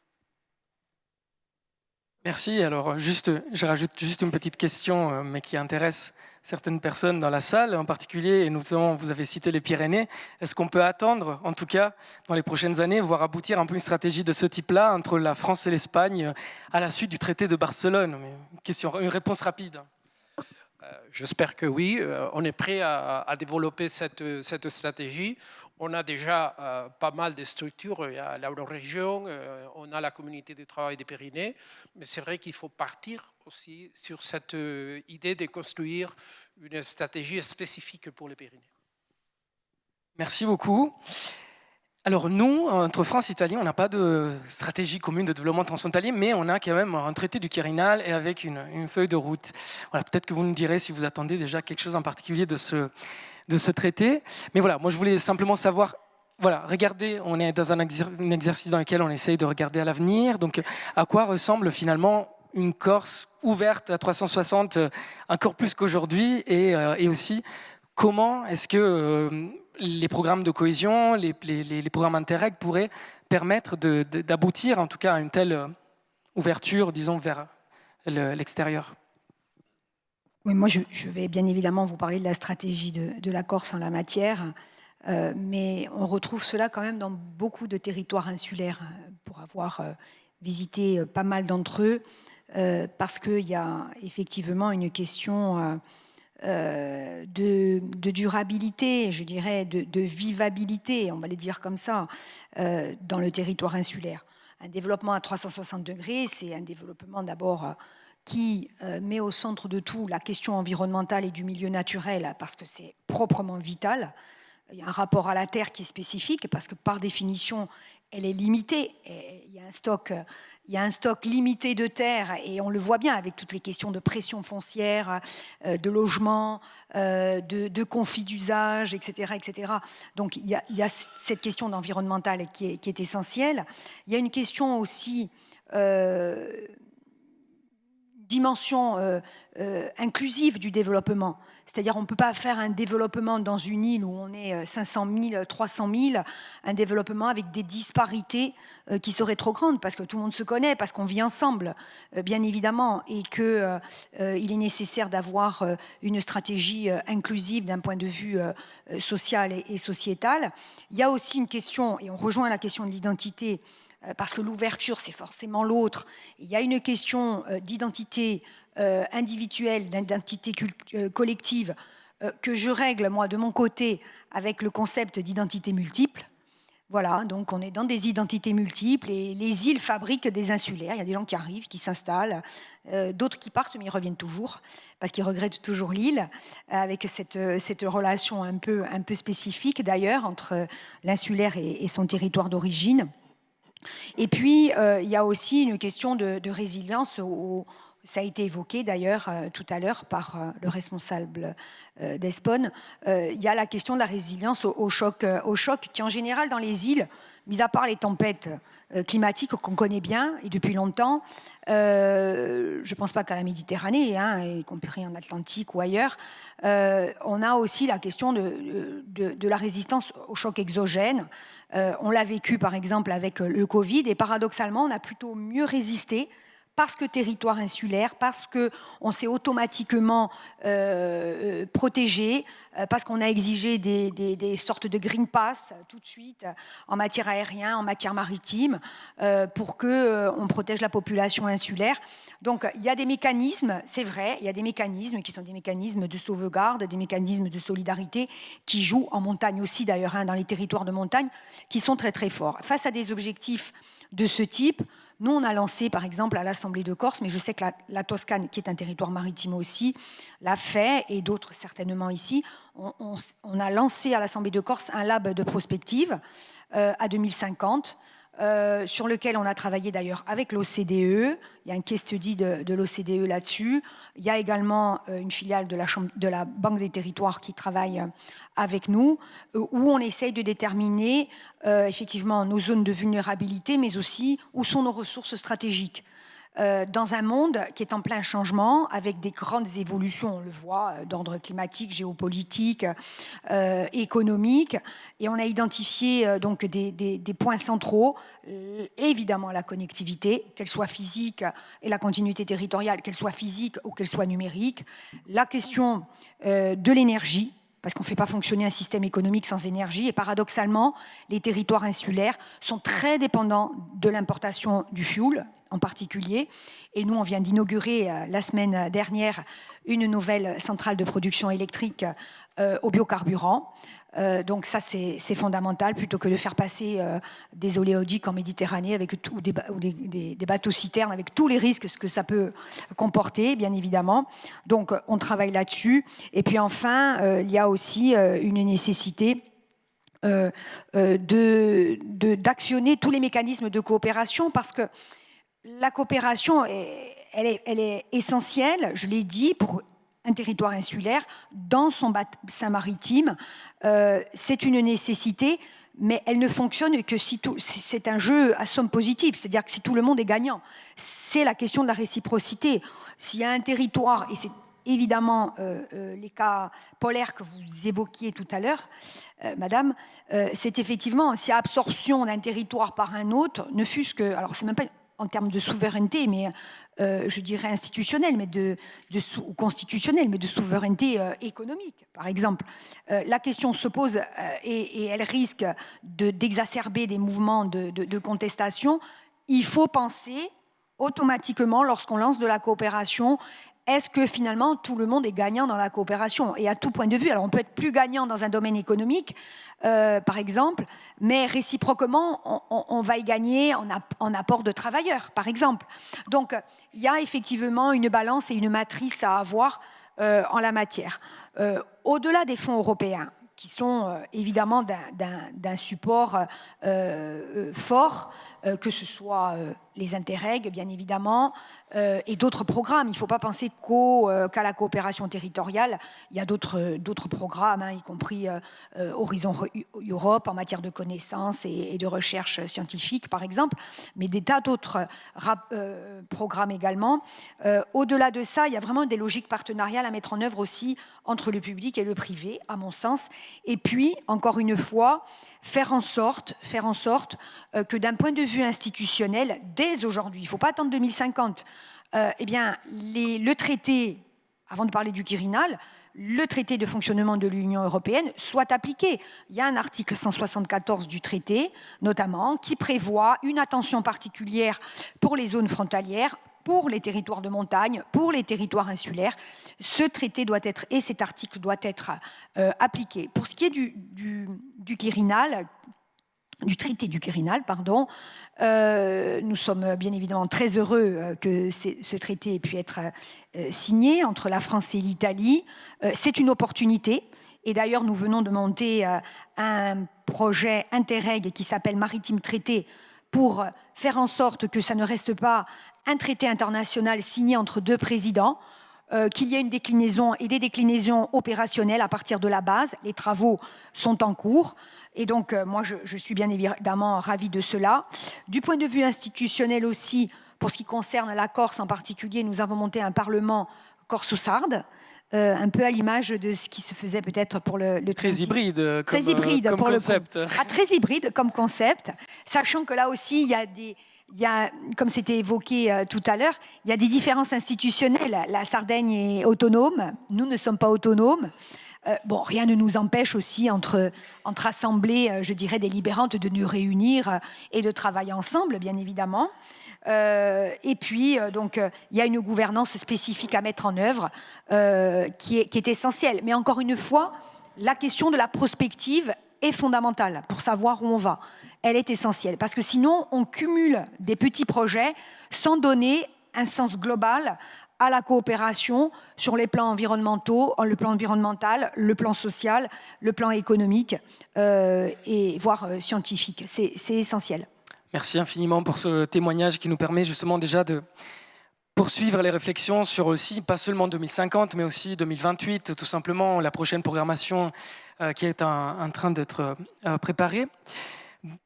Merci. Alors, je rajoute juste une petite question, mais qui intéresse certaines personnes dans la salle en particulier, et notamment, vous avez cité les Pyrénées. Est-ce qu'on peut attendre, en tout cas, dans les prochaines années, voir aboutir un peu une stratégie de ce type-là entre la France et l'Espagne à la suite du traité de Barcelone? Une réponse rapide. J'espère que oui. On est prêt à développer cette stratégie. On a déjà pas mal de structures, il y a l'Eurorégion, on a la communauté de travail des Pyrénées, mais c'est vrai qu'il faut partir aussi sur cette idée de construire une stratégie spécifique pour les Pyrénées. Merci beaucoup. Alors nous, entre France et Italie, on n'a pas de stratégie commune de développement transfrontalier, mais on a quand même un traité du Quirinal et avec une feuille de route. Voilà, peut-être que vous nous direz si vous attendez déjà quelque chose en particulier de ce traité. Mais voilà, moi je voulais simplement savoir, voilà, regardez, on est dans un exercice dans lequel on essaye de regarder à l'avenir. Donc à quoi ressemble finalement une Corse ouverte à 360, encore plus qu'aujourd'hui, et aussi comment est-ce que les programmes de cohésion, les programmes Interreg pourraient permettre d'aboutir en tout cas à une telle ouverture, disons, vers l'extérieur? Oui, moi, je vais bien évidemment vous parler de la stratégie de la Corse en la matière, mais on retrouve cela quand même dans beaucoup de territoires insulaires, pour avoir visité pas mal d'entre eux, parce qu'il y a effectivement une question de durabilité, je dirais, de vivabilité, on va les dire comme ça, dans le territoire insulaire. Un développement à 360 degrés, c'est un développement d'abord qui met au centre de tout la question environnementale et du milieu naturel, parce que c'est proprement vital. Il y a un rapport à la terre qui est spécifique, parce que par définition, elle est limitée. Et il y a un stock limité de terre, et on le voit bien avec toutes les questions de pression foncière, de logement, de conflits d'usage, etc., etc. Donc il y a cette question d'environnemental qui est essentielle. Il y a une question aussi dimension inclusive du développement. C'est-à-dire on ne peut pas faire un développement dans une île où on est 500 000, 300 000, un développement avec des disparités qui seraient trop grandes, parce que tout le monde se connaît, parce qu'on vit ensemble, bien évidemment, et qu'il est nécessaire d'avoir une stratégie inclusive d'un point de vue social et sociétal. Il y a aussi une question, et on rejoint la question de l'identité, parce que l'ouverture, c'est forcément l'autre. Il y a une question d'identité individuelle, d'identité collective, que je règle, moi, de mon côté, avec le concept d'identité multiple. Voilà, donc on est dans des identités multiples, et les îles fabriquent des insulaires. Il y a des gens qui arrivent, qui s'installent, d'autres qui partent, mais ils reviennent toujours, parce qu'ils regrettent toujours l'île, avec cette relation un peu spécifique, d'ailleurs, entre l'insulaire et son territoire d'origine. Et puis, il y a aussi une question de résilience. Ça a été évoqué d'ailleurs tout à l'heure par le responsable d'Espone. Il y a la question de la résilience au choc qui, en général, dans les îles, mis à part les tempêtes climatiques qu'on connaît bien et depuis longtemps, je ne pense pas qu'à la Méditerranée, y compris en Atlantique ou ailleurs, on a aussi la question de la résistance au choc exogène. On l'a vécu par exemple avec le Covid, et paradoxalement, on a plutôt mieux résisté parce que territoire insulaire, parce qu'on s'est automatiquement protégé, parce qu'on a exigé des sortes de green pass tout de suite en matière aérienne, en matière maritime, pour qu'on protège la population insulaire. Donc il y a des mécanismes, c'est vrai, il y a des mécanismes qui sont des mécanismes de sauvegarde, des mécanismes de solidarité qui jouent en montagne aussi d'ailleurs, dans les territoires de montagne, qui sont très très forts. Face à des objectifs de ce type, nous, on a lancé, par exemple, à l'Assemblée de Corse, mais je sais que la Toscane, qui est un territoire maritime aussi, l'a fait, et d'autres certainement ici. On a lancé à l'Assemblée de Corse un lab de prospective à 2050, sur lequel on a travaillé d'ailleurs avec l'OCDE. Il y a un case study de l'OCDE là-dessus. Il y a également une filiale de la Banque des Territoires qui travaille avec nous, où on essaye de déterminer effectivement nos zones de vulnérabilité, mais aussi où sont nos ressources stratégiques. Dans un monde qui est en plein changement, avec des grandes évolutions, on le voit, d'ordre climatique, géopolitique, économique, et on a identifié donc des points centraux, évidemment la connectivité, qu'elle soit physique, et la continuité territoriale, qu'elle soit physique ou qu'elle soit numérique, la question de l'énergie, parce qu'on ne fait pas fonctionner un système économique sans énergie, et paradoxalement, les territoires insulaires sont très dépendants de l'importation du fioul, en particulier. Et nous, on vient d'inaugurer la semaine dernière une nouvelle centrale de production électrique au biocarburant. Donc ça, c'est fondamental, plutôt que de faire passer des oléoducs en Méditerranée ou des bateaux-citernes avec tous les risques que ça peut comporter, bien évidemment. Donc on travaille là-dessus. Et puis enfin, il y a aussi une nécessité d'actionner tous les mécanismes de coopération, parce que la coopération, elle est essentielle, je l'ai dit, pour un territoire insulaire, dans son bassin maritime. C'est une nécessité, mais elle ne fonctionne que si c'est un jeu à somme positive, c'est-à-dire que si tout le monde est gagnant. C'est la question de la réciprocité. S'il y a un territoire, et c'est évidemment les cas polaires que vous évoquiez tout à l'heure, madame, c'est effectivement, s'il y a absorption d'un territoire par un autre, ne fût-ce que, alors c'est même pas en termes de souveraineté, mais je dirais institutionnelle, ou constitutionnelle, mais de souveraineté économique, par exemple. La question se pose et elle risque d'exacerber des mouvements de contestation. Il faut penser automatiquement, lorsqu'on lance de la coopération, est-ce que finalement tout le monde est gagnant dans la coopération? Et à tout point de vue, alors on peut être plus gagnant dans un domaine économique, par exemple, mais réciproquement, on va y gagner en apport de travailleurs, par exemple. Donc, il y a effectivement une balance et une matrice à avoir en la matière. Au-delà des fonds européens, qui sont évidemment d'un support fort, que ce soit les Interreg, bien évidemment, et d'autres programmes. Il ne faut pas penser qu'à la coopération territoriale. Il y a d'autres programmes, y compris Horizon Europe en matière de connaissances et de recherche scientifique, par exemple, mais des tas d'autres programmes également. Au-delà de ça, il y a vraiment des logiques partenariales à mettre en œuvre aussi entre le public et le privé, à mon sens. Et puis, encore une fois, faire en sorte que d'un point de vue institutionnel, dès aujourd'hui, il ne faut pas attendre 2050, eh bien, le traité, avant de parler du Quirinal, le traité de fonctionnement de l'Union européenne soit appliqué. Il y a un article 174 du traité, notamment, qui prévoit une attention particulière pour les zones frontalières, pour les territoires de montagne, pour les territoires insulaires. Ce traité doit être, et cet article doit être appliqué. Pour ce qui est du Quirinal, du traité du Quirinal, pardon, nous sommes bien évidemment très heureux que ce traité ait pu être signé entre la France et l'Italie. C'est une opportunité. Et d'ailleurs, nous venons de monter un projet Interreg qui s'appelle Maritime Traité pour faire en sorte que ça ne reste pas un traité international signé entre deux présidents, qu'il y ait une déclinaison et des déclinaisons opérationnelles à partir de la base. Les travaux sont en cours. Et donc, moi, je suis bien évidemment ravie de cela. Du point de vue institutionnel aussi, pour ce qui concerne la Corse en particulier, nous avons monté un parlement corso-sarde, un peu à l'image de ce qui se faisait peut-être pour le très hybride comme pour concept. Très hybride comme concept, sachant que là aussi, il y a, comme c'était évoqué tout à l'heure, il y a des différences institutionnelles. La Sardaigne est autonome, nous ne sommes pas autonomes. Bon, rien ne nous empêche aussi entre assemblées, je dirais, délibérantes, de nous réunir et de travailler ensemble, bien évidemment. Et puis, donc, il y a une gouvernance spécifique à mettre en œuvre qui est essentielle. Mais encore une fois, la question de la prospective est fondamentale pour savoir où on va. Elle est essentielle, parce que sinon, on cumule des petits projets sans donner un sens global à la coopération sur les plans environnementaux, le plan environnemental, le plan social, le plan économique et voire scientifique. C'est essentiel. Merci infiniment pour ce témoignage qui nous permet justement déjà de poursuivre les réflexions sur aussi, pas seulement 2050, mais aussi 2028, tout simplement la prochaine programmation qui est en train d'être préparée.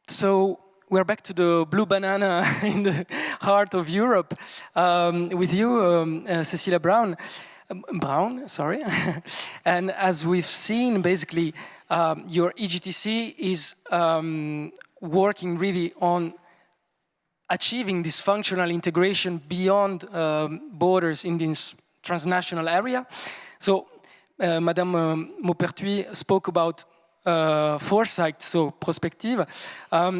So we're back to the blue banana in the heart of Europe with you, Cecilia Brown. Sorry. And as we've seen, basically, your EGTC is working really on achieving this functional integration beyond borders in this transnational area. So, Madame Maupertuis spoke about foresight, so prospective.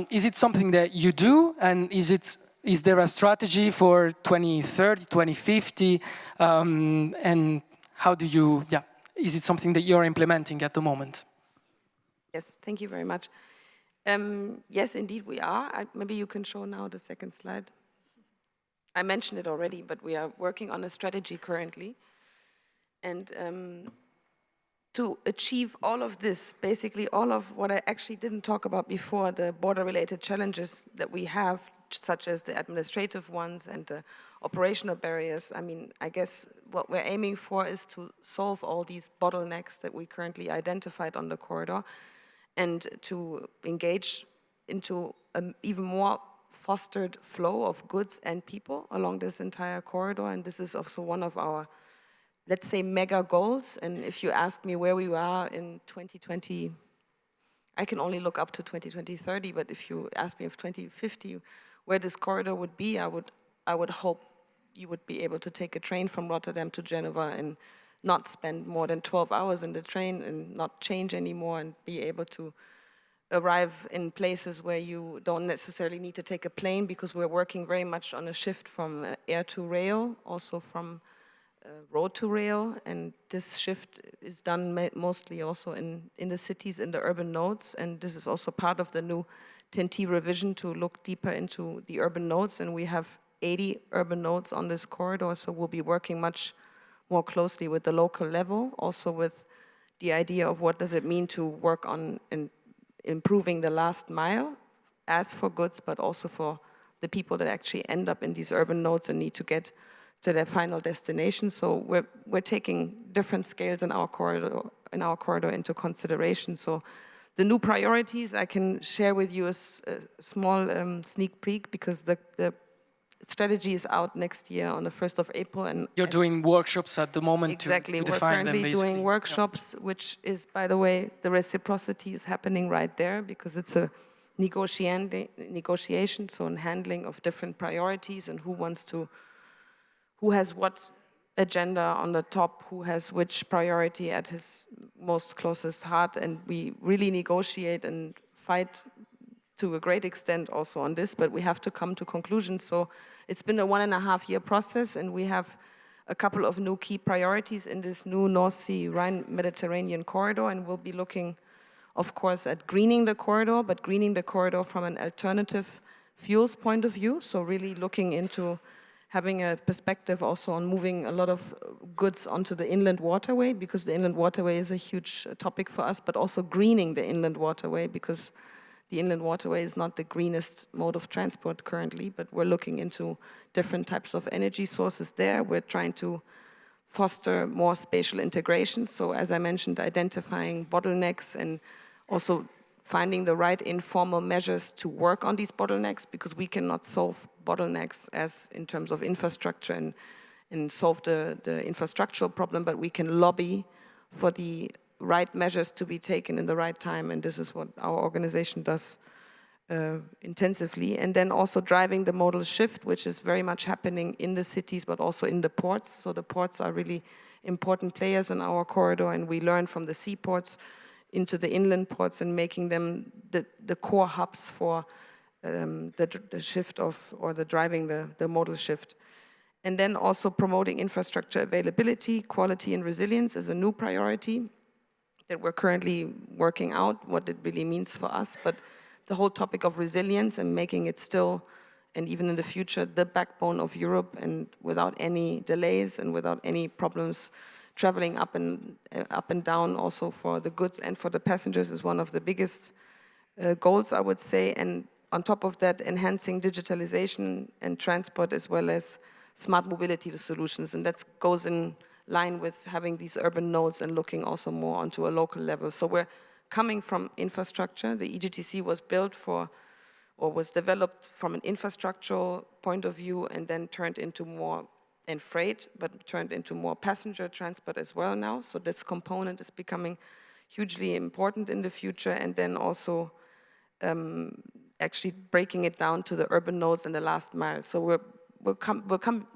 Is it something that you do, and is there a strategy for 2030, 2050, and how do you, is it something that you're implementing at the moment? Yes, thank you very much. Yes, indeed, we are. Maybe you can show now the second slide. I mentioned it already, but we are working on a strategy currently. And to achieve all of this, basically all of what I actually didn't talk about before, the border-related challenges that we have, such as the administrative ones and the operational barriers. I mean, I guess what we're aiming for is to solve all these bottlenecks that we currently identified on the corridor and to engage into an even more fostered flow of goods and people along this entire corridor. And this is also one of our, let's say, mega goals. And if you ask me where we are in 2020, I can only look up to 2030, but if you ask me of 2050, where this corridor would be, I would hope you would be able to take a train from Rotterdam to Geneva and not spend more than 12 hours in the train and not change anymore and be able to arrive in places where you don't necessarily need to take a plane, because we're working very much on a shift from air to rail, also from road to rail, and this shift is done mostly also in the cities, in the urban nodes, and this is also part of the new TEN-T revision to look deeper into the urban nodes, and we have 80 urban nodes on this corridor, so we'll be working much more closely with the local level, also with the idea of what does it mean to work on improving the last mile, as for goods, but also for the people that actually end up in these urban nodes and need to get to their final destination. So we're taking different scales in our corridor into consideration. So the new priorities, I can share with you a small sneak peek, because the strategy is out next year on the 1st of April. And You're doing workshops at the moment exactly. to We're define them, currently basically. doing workshops, which is, by the way, the reciprocity is happening right there, because it's a negotiation, so in handling of different priorities and who has what agenda on the top, who has which priority at his most closest heart, and we really negotiate and fight to a great extent also on this, but we have to come to conclusions. So it's been a 1.5-year process, and we have a couple of new key priorities in this new North Sea Rhine-Mediterranean corridor, and we'll be looking, of course, at greening the corridor, but greening the corridor from an alternative fuels point of view, so really looking into having a perspective also on moving a lot of goods onto the inland waterway, because the inland waterway is a huge topic for us, but also greening the inland waterway, because the inland waterway is not the greenest mode of transport currently, but we're looking into different types of energy sources there. We're trying to foster more spatial integration. So as I mentioned, identifying bottlenecks and also finding the right informal measures to work on these bottlenecks, because we cannot solve bottlenecks as in terms of infrastructure and solve the infrastructural problem, but we can lobby for the right measures to be taken in the right time, and this is what our organization does intensively. And then also driving the modal shift, which is very much happening in the cities, but also in the ports. So the ports are really important players in our corridor, and we learn from the seaports into the inland ports and making them the core hubs for the shift of, or the driving the modal shift. And then also promoting infrastructure availability, quality and resilience is a new priority that we're currently working out, what it really means for us. But the whole topic of resilience and making it still, and even in the future, the backbone of Europe, and without any delays and without any problems traveling up and down also for the goods and for the passengers, is one of the biggest goals, I would say. And on top of that, enhancing digitalization and transport, as well as smart mobility solutions. And that goes in line with having these urban nodes and looking also more onto a local level. So we're coming from infrastructure. The EGTC was built for, or was developed from an infrastructural point of view, and then turned into more, and freight, but turned into more passenger transport as well now. So this component is becoming hugely important in the future, and then also actually breaking it down to the urban nodes and the last mile. So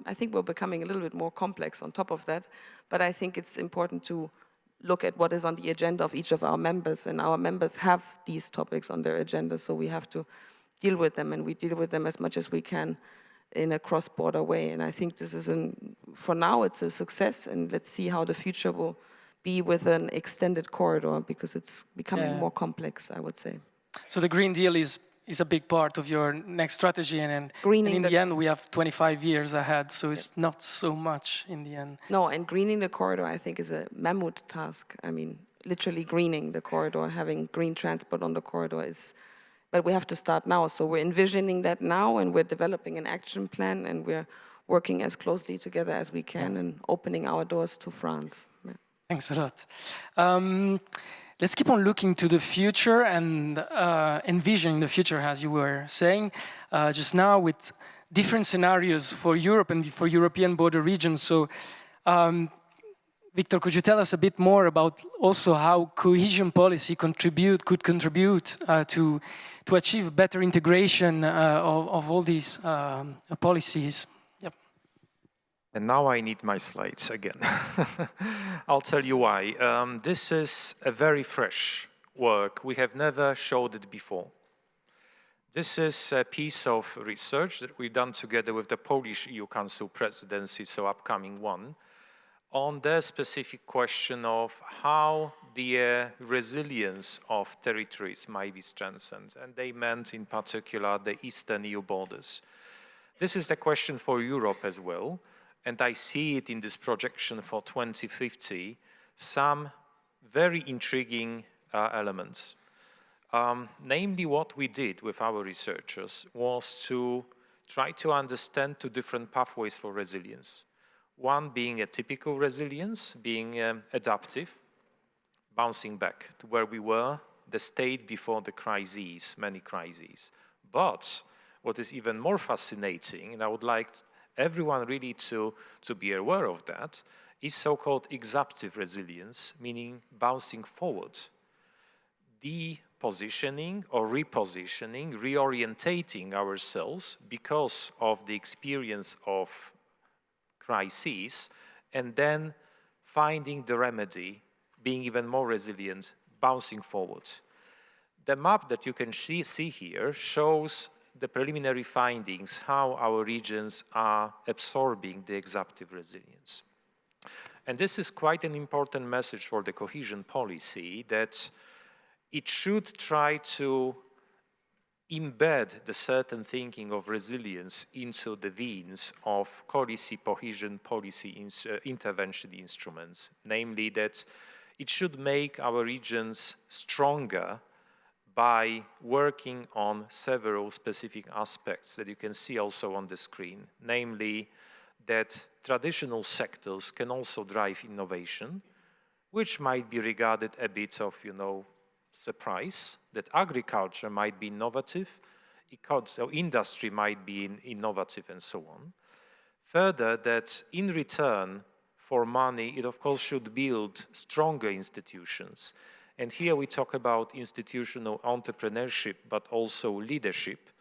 I think we're becoming a little bit more complex on top of that, but I think it's important to look at what is on the agenda of each of our members, and our members have these topics on their agenda, so we have to deal with them, and we deal with them as much as we can in a cross-border way. And I think this is, for now, it's a success, and let's see how the future will be with an extended corridor because it's becoming Yeah. more complex, I would say. So the Green Deal is a big part of your next strategy, and Greening in the- the end, we have 25 years ahead, so it's not so much in the end. No, and greening the corridor, I think, is a mammoth task. I mean, literally greening the corridor, having green transport on the corridor is, but we have to start now. So we're envisioning that now, and we're developing an action plan, and we're working as closely together as we can and opening our doors to France. Yeah. Thanks a lot. Let's keep on looking to the future and envisioning the future, as you were saying just now, with different scenarios for Europe and for European border regions. So, Victor, could you tell us a bit more about also how cohesion policy could contribute to achieve better integration of all these policies? Yep. And now I need my slides again. I'll tell you why. This is a very fresh work. We have never showed it before. This is a piece of research that we've done together with the Polish EU Council presidency, so upcoming one, on the specific question of how the resilience of territories might be strengthened. And they meant in particular the eastern EU borders. This is a question for Europe as well. And I see it in this projection for 2050, some very intriguing elements. Namely, what we did with our researchers was to try to understand two different pathways for resilience. One being a typical resilience, being adaptive, bouncing back to where we were, the state before the crises, many crises. But what is even more fascinating, and I would like everyone really to be aware of that, is so-called exaptive resilience, meaning bouncing forward. Depositioning or repositioning, reorientating ourselves because of the experience of crises, and then finding the remedy, being even more resilient, bouncing forward. The map that you can see here shows the preliminary findings, how our regions are absorbing the exaptive resilience. And this is quite an important message for the cohesion policy, that it should try to embed the certain thinking of resilience into the veins of cohesion policy intervention instruments, namely that it should make our regions stronger by working on several specific aspects that you can see also on the screen, namely that traditional sectors can also drive innovation, which might be regarded a bit of, surprise, that agriculture might be innovative, so industry might be innovative, and so on. Further, that in return for money, it of course should build stronger institutions. And here we talk about institutional entrepreneurship, but also leadership.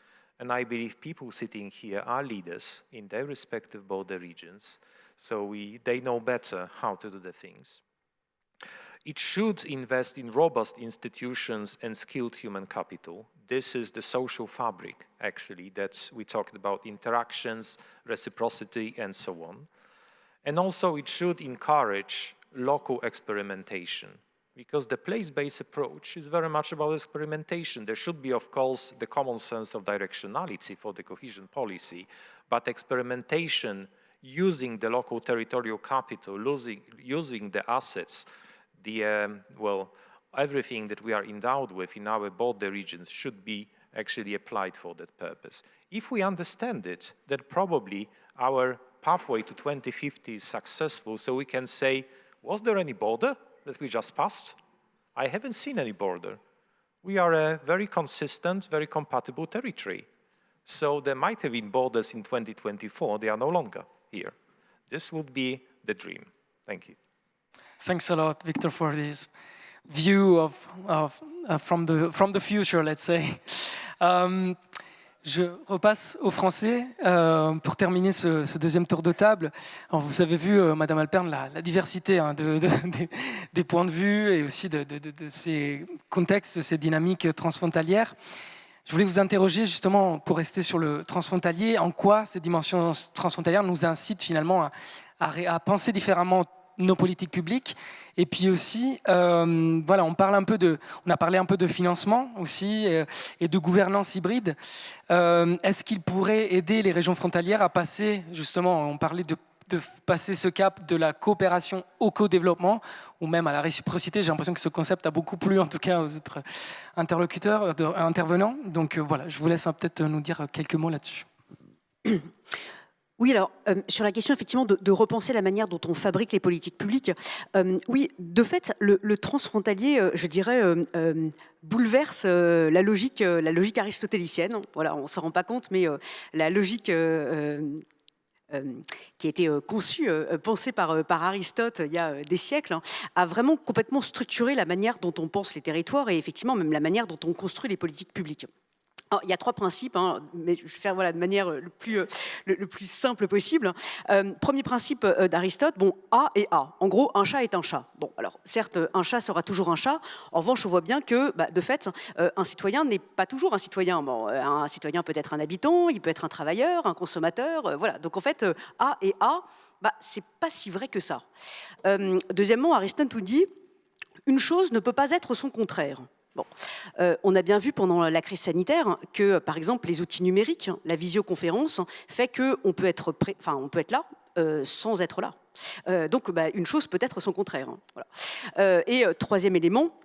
And I believe people sitting here are leaders in their respective border regions. So they know better how to do the things. It should invest in robust institutions and skilled human capital. This is the social fabric, actually, that we talked about: interactions, reciprocity, and so on. And also it should encourage local experimentation, because the place-based approach is very much about experimentation. There should be, of course, the common sense of directionality for the cohesion policy, but experimentation using the local territorial capital, using the assets, everything that we are endowed with in our border regions should be actually applied for that purpose. If we understand it, then probably our pathway to 2050 is successful, so we can say, was there any border that we just passed? I haven't seen any border. We are a very consistent, very compatible territory. So there might have been borders in 2024, they are no longer here. This would be the dream. Thank you. Thanks a lot, Victor, for this view from the future, let's say. Je repasse au français pour terminer ce deuxième tour de table. Alors, vous avez vu, Madame Alpern, la diversité des points de vue et aussi de ces contextes, ces dynamiques transfrontalières. Je voulais vous interroger justement, pour rester sur le transfrontalier, en quoi ces dimensions transfrontalières nous incitent finalement à penser différemment nos politiques publiques. Et puis aussi, voilà, on a parlé un peu de financement aussi et de gouvernance hybride. Est-ce qu'il pourrait aider les régions frontalières à passer, justement, on parlait de passer ce cap de la coopération au co-développement ou même à la réciprocité. J'ai l'impression que ce concept a beaucoup plu, en tout cas, aux autres intervenants. Donc voilà, je vous laisse peut-être nous dire quelques mots là-dessus. Oui, alors, sur la question, effectivement, de repenser la manière dont on fabrique les politiques publiques, oui, de fait, le transfrontalier, je dirais, bouleverse la logique aristotélicienne. Voilà, on ne s'en rend pas compte, mais la logique qui a été conçue, pensée par Aristote il y a des siècles, a vraiment complètement structuré la manière dont on pense les territoires et effectivement même la manière dont on construit les politiques publiques. Alors, il y a 3 principes, mais je vais faire de manière le plus simple possible. Premier principe d'Aristote, bon, A et A. En gros, un chat est un chat. Bon, alors certes, un chat sera toujours un chat. En revanche, on voit bien que, de fait, un citoyen n'est pas toujours un citoyen. Bon, un citoyen peut être un habitant, il peut être un travailleur, un consommateur. Voilà. Donc en fait, A et A, c'est pas si vrai que ça. Deuxièmement, Aristote nous dit, une chose ne peut pas être son contraire. Bon. On a bien vu pendant la crise sanitaire que, par exemple, les outils numériques, la visioconférence, fait qu'on peut être là sans être là. Donc, une chose peut être son contraire. Voilà. Et troisième élément,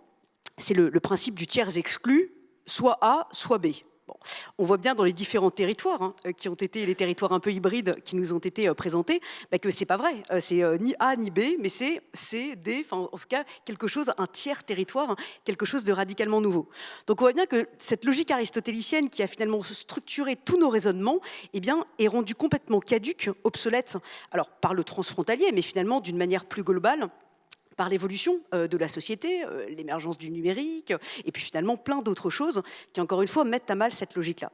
c'est le principe du tiers exclu, soit A, soit B. Bon. On voit bien dans les différents territoires qui ont été les territoires un peu hybrides qui nous ont été présentés, que c'est pas vrai. C'est ni A ni B, mais c'est C, D, enfin en tout cas quelque chose, un tiers territoire, quelque chose de radicalement nouveau. Donc on voit bien que cette logique aristotélicienne qui a finalement structuré tous nos raisonnements, est rendue complètement caduque, obsolète, alors par le transfrontalier, mais finalement d'une manière plus globale, par l'évolution de la société, l'émergence du numérique, et puis finalement plein d'autres choses qui, encore une fois, mettent à mal cette logique-là.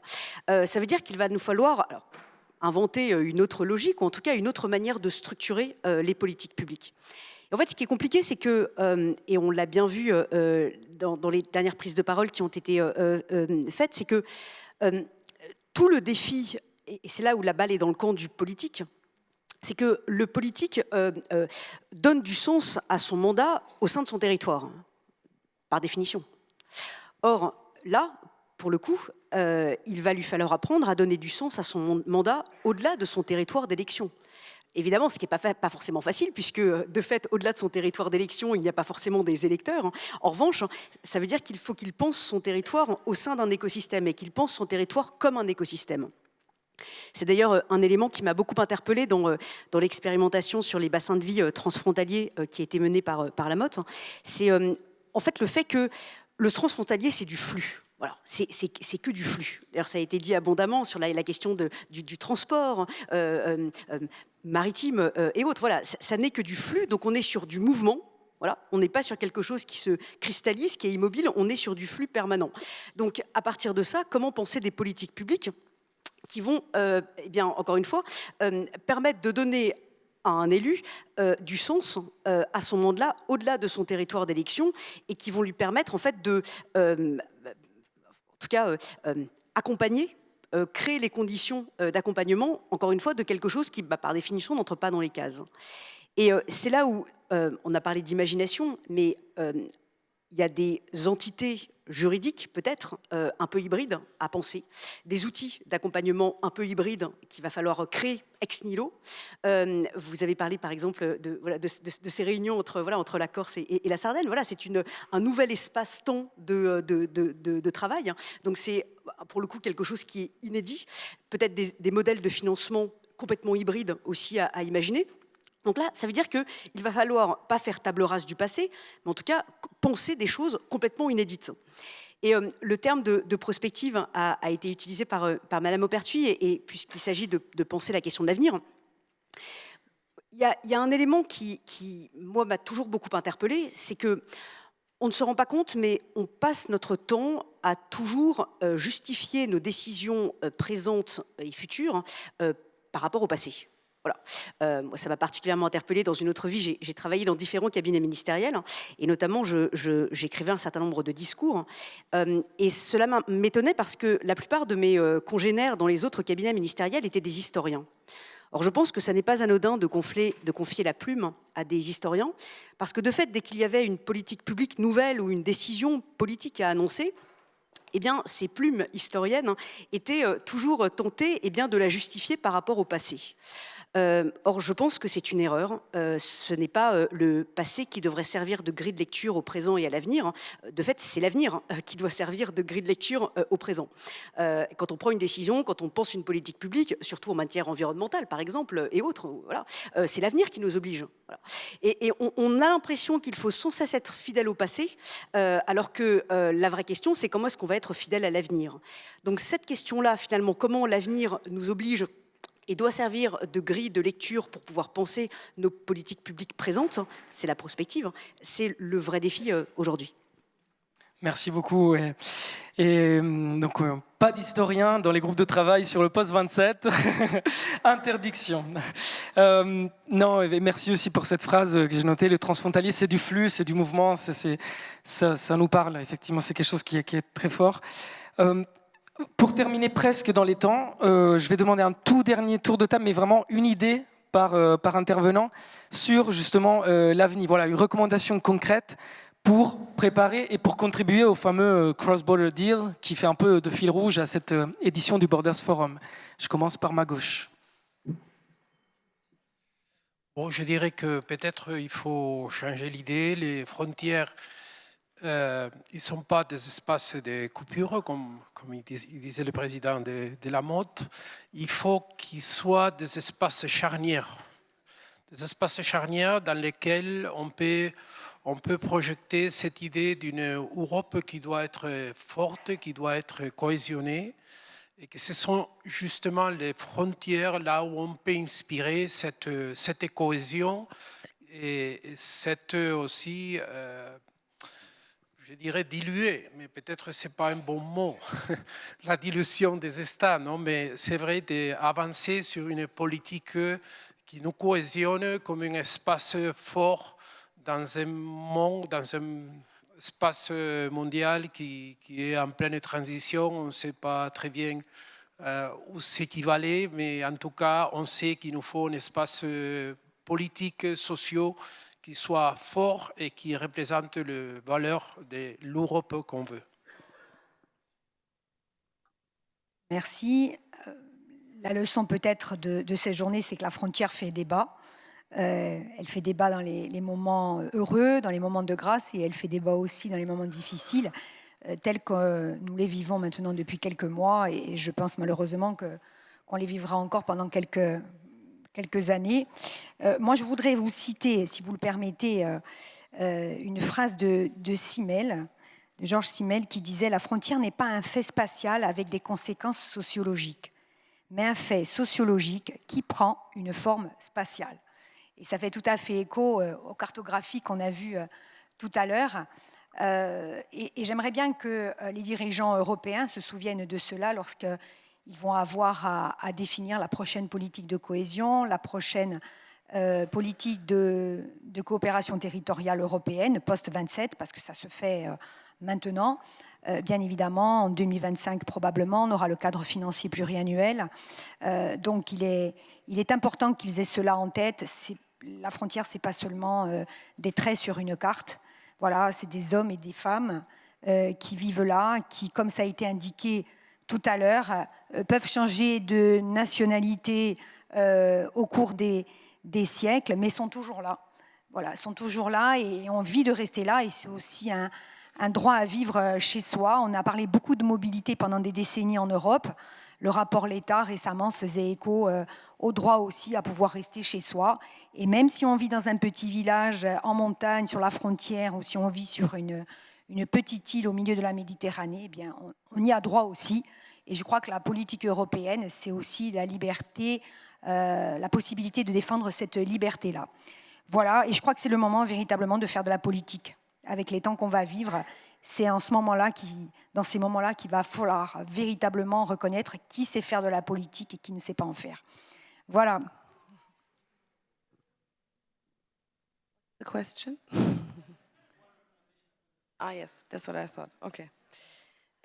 Ça veut dire qu'il va nous falloir inventer une autre logique, ou en tout cas une autre manière de structurer les politiques publiques. Et en fait, ce qui est compliqué, c'est que, et on l'a bien vu dans les dernières prises de parole qui ont été faites, c'est que tout le défi, et c'est là où la balle est dans le camp du politique, c'est que le politique donne du sens à son mandat au sein de son territoire, par définition. Or, là, pour le coup, il va lui falloir apprendre à donner du sens à son mandat au-delà de son territoire d'élection. Évidemment, ce qui n'est pas forcément facile, puisque de fait, au-delà de son territoire d'élection, il n'y a pas forcément des électeurs. En revanche, ça veut dire qu'il faut qu'il pense son territoire au sein d'un écosystème et qu'il pense son territoire comme un écosystème. C'est d'ailleurs un élément qui m'a beaucoup interpellée dans l'expérimentation sur les bassins de vie transfrontaliers qui a été menée par la Motte. C'est en fait le fait que le transfrontalier, c'est du flux. Voilà, c'est que du flux. D'ailleurs, ça a été dit abondamment sur la question du transport maritime et autres. Voilà, ça n'est que du flux, donc on est sur du mouvement. Voilà, on n'est pas sur quelque chose qui se cristallise, qui est immobile, on est sur du flux permanent. Donc, à partir de ça, comment penser des politiques publiques qui vont, encore une fois, permettre de donner à un élu du sens à son mandat au-delà de son territoire d'élection et qui vont lui permettre en fait de, en tout cas, accompagner, créer les conditions d'accompagnement, encore une fois, de quelque chose qui, par définition, n'entre pas dans les cases. Et c'est là où on a parlé d'imagination, mais il y a des entités juridiques, peut-être, un peu hybrides à penser, des outils d'accompagnement un peu hybrides qu'il va falloir créer ex nihilo. Vous avez parlé, par exemple, de ces réunions entre la Corse et la Sardaigne. Voilà, c'est un nouvel espace-temps de travail. Donc c'est, pour le coup, quelque chose qui est inédit. Peut-être des modèles de financement complètement hybrides aussi à imaginer. Donc là, ça veut dire qu'il ne va falloir pas faire table rase du passé, mais en tout cas penser des choses complètement inédites. Et le terme de prospective a été utilisé par Madame Maupertuis, et puisqu'il s'agit de penser la question de l'avenir, il y a un élément qui moi, m'a toujours beaucoup interpellée, c'est que on ne se rend pas compte, mais on passe notre temps à toujours justifier nos décisions présentes et futures par rapport au passé. Voilà. Moi, ça m'a particulièrement interpellée dans une autre vie. J'ai travaillé dans différents cabinets ministériels et notamment j'écrivais un certain nombre de discours et cela m'étonnait parce que la plupart de mes congénères dans les autres cabinets ministériels étaient des historiens. Or, je pense que ça n'est pas anodin de confier la plume à des historiens, parce que de fait, dès qu'il y avait une politique publique nouvelle ou une décision politique à annoncer, eh bien, ces plumes historiennes étaient toujours tentées de la justifier par rapport au passé. Or, je pense que c'est une erreur. Ce n'est pas le passé qui devrait servir de grille de lecture au présent et à l'avenir. De fait, c'est l'avenir qui doit servir de grille de lecture au présent. Quand on prend une décision, quand on pense une politique publique, surtout en matière environnementale, par exemple, et autres, voilà, c'est l'avenir qui nous oblige. Voilà. Et on a l'impression qu'il faut sans cesse être fidèle au passé, alors que la vraie question, c'est comment est-ce qu'on va être fidèle à l'avenir. Donc cette question-là, finalement, comment l'avenir nous oblige et doit servir de grille de lecture pour pouvoir penser nos politiques publiques présentes, c'est la prospective, c'est le vrai défi aujourd'hui. Merci beaucoup. Donc, pas d'historien dans les groupes de travail sur le poste 27. Interdiction. Non, merci aussi pour cette phrase que j'ai notée. Le transfrontalier, c'est du flux, c'est du mouvement, ça nous parle. Effectivement, c'est quelque chose qui est très fort. Pour terminer presque dans les temps, je vais demander un tout dernier tour de table, mais vraiment une idée par intervenant sur justement l'avenir. Voilà, une recommandation concrète pour préparer et pour contribuer au fameux Cross-Border Deal qui fait un peu de fil rouge à cette édition du Borders Forum. Je commence par ma gauche. Bon, je dirais que peut-être il faut changer l'idée. Les frontières, ils ne sont pas des espaces de coupure, comme il disait le président de la mode. Il faut qu'ils soient des espaces charnières. Des espaces charnières dans lesquels on peut projeter cette idée d'une Europe qui doit être forte, qui doit être cohésionnée, et que ce sont justement les frontières là où on peut inspirer cette cohésion et cette aussi, je dirais diluer, mais peut-être ce n'est pas un bon mot, la dilution des États, non, mais c'est vrai d'avancer sur une politique qui nous cohésionne comme un espace fort dans un monde, dans un espace mondial qui est en pleine transition. On ne sait pas très bien où c'est qui va aller, mais en tout cas, on sait qu'il nous faut un espace politique, social, qui soit fort et qui représente les valeurs de l'Europe qu'on veut. Merci. La leçon peut-être de cette journée, c'est que la frontière fait débat. Elle fait débat dans les moments heureux, dans les moments de grâce, et elle fait débat aussi dans les moments difficiles, tels que nous les vivons maintenant depuis quelques mois, et je pense malheureusement qu'on les vivra encore pendant quelques années. Moi, je voudrais vous citer, si vous le permettez, une phrase de Simmel, de Georges Simmel, qui disait « La frontière n'est pas un fait spatial avec des conséquences sociologiques, mais un fait sociologique qui prend une forme spatiale. » Et ça fait tout à fait écho aux cartographies qu'on a vues tout à l'heure. Et j'aimerais bien que les dirigeants européens se souviennent de cela lorsqu'ils vont avoir à définir la prochaine politique de cohésion, la prochaine politique de coopération territoriale européenne, post-27, parce que ça se fait maintenant. Bien évidemment, en 2025 probablement, on aura le cadre financier pluriannuel. Donc il est important qu'ils aient cela en tête. La frontière, ce n'est pas seulement des traits sur une carte. Voilà, c'est des hommes et des femmes qui vivent là, qui, comme ça a été indiqué tout à l'heure, peuvent changer de nationalité au cours des siècles, mais sont toujours là. Voilà, sont toujours là et ont envie de rester là. Et c'est aussi un droit à vivre chez soi. On a parlé beaucoup de mobilité pendant des décennies en Europe. Le rapport L'État récemment faisait écho au droit aussi à pouvoir rester chez soi. Et même si on vit dans un petit village en montagne, sur la frontière, ou si on vit sur une petite île au milieu de la Méditerranée, eh bien, on y a droit aussi. Et je crois que la politique européenne, c'est aussi la liberté, la possibilité de défendre cette liberté-là. Voilà, et je crois que c'est le moment véritablement de faire de la politique. Avec les temps qu'on va vivre, c'est dans ces moments-là qu'il va falloir véritablement reconnaître qui sait faire de la politique et qui ne sait pas en faire. Voilà. The question? Yes, that's what I thought. Okay.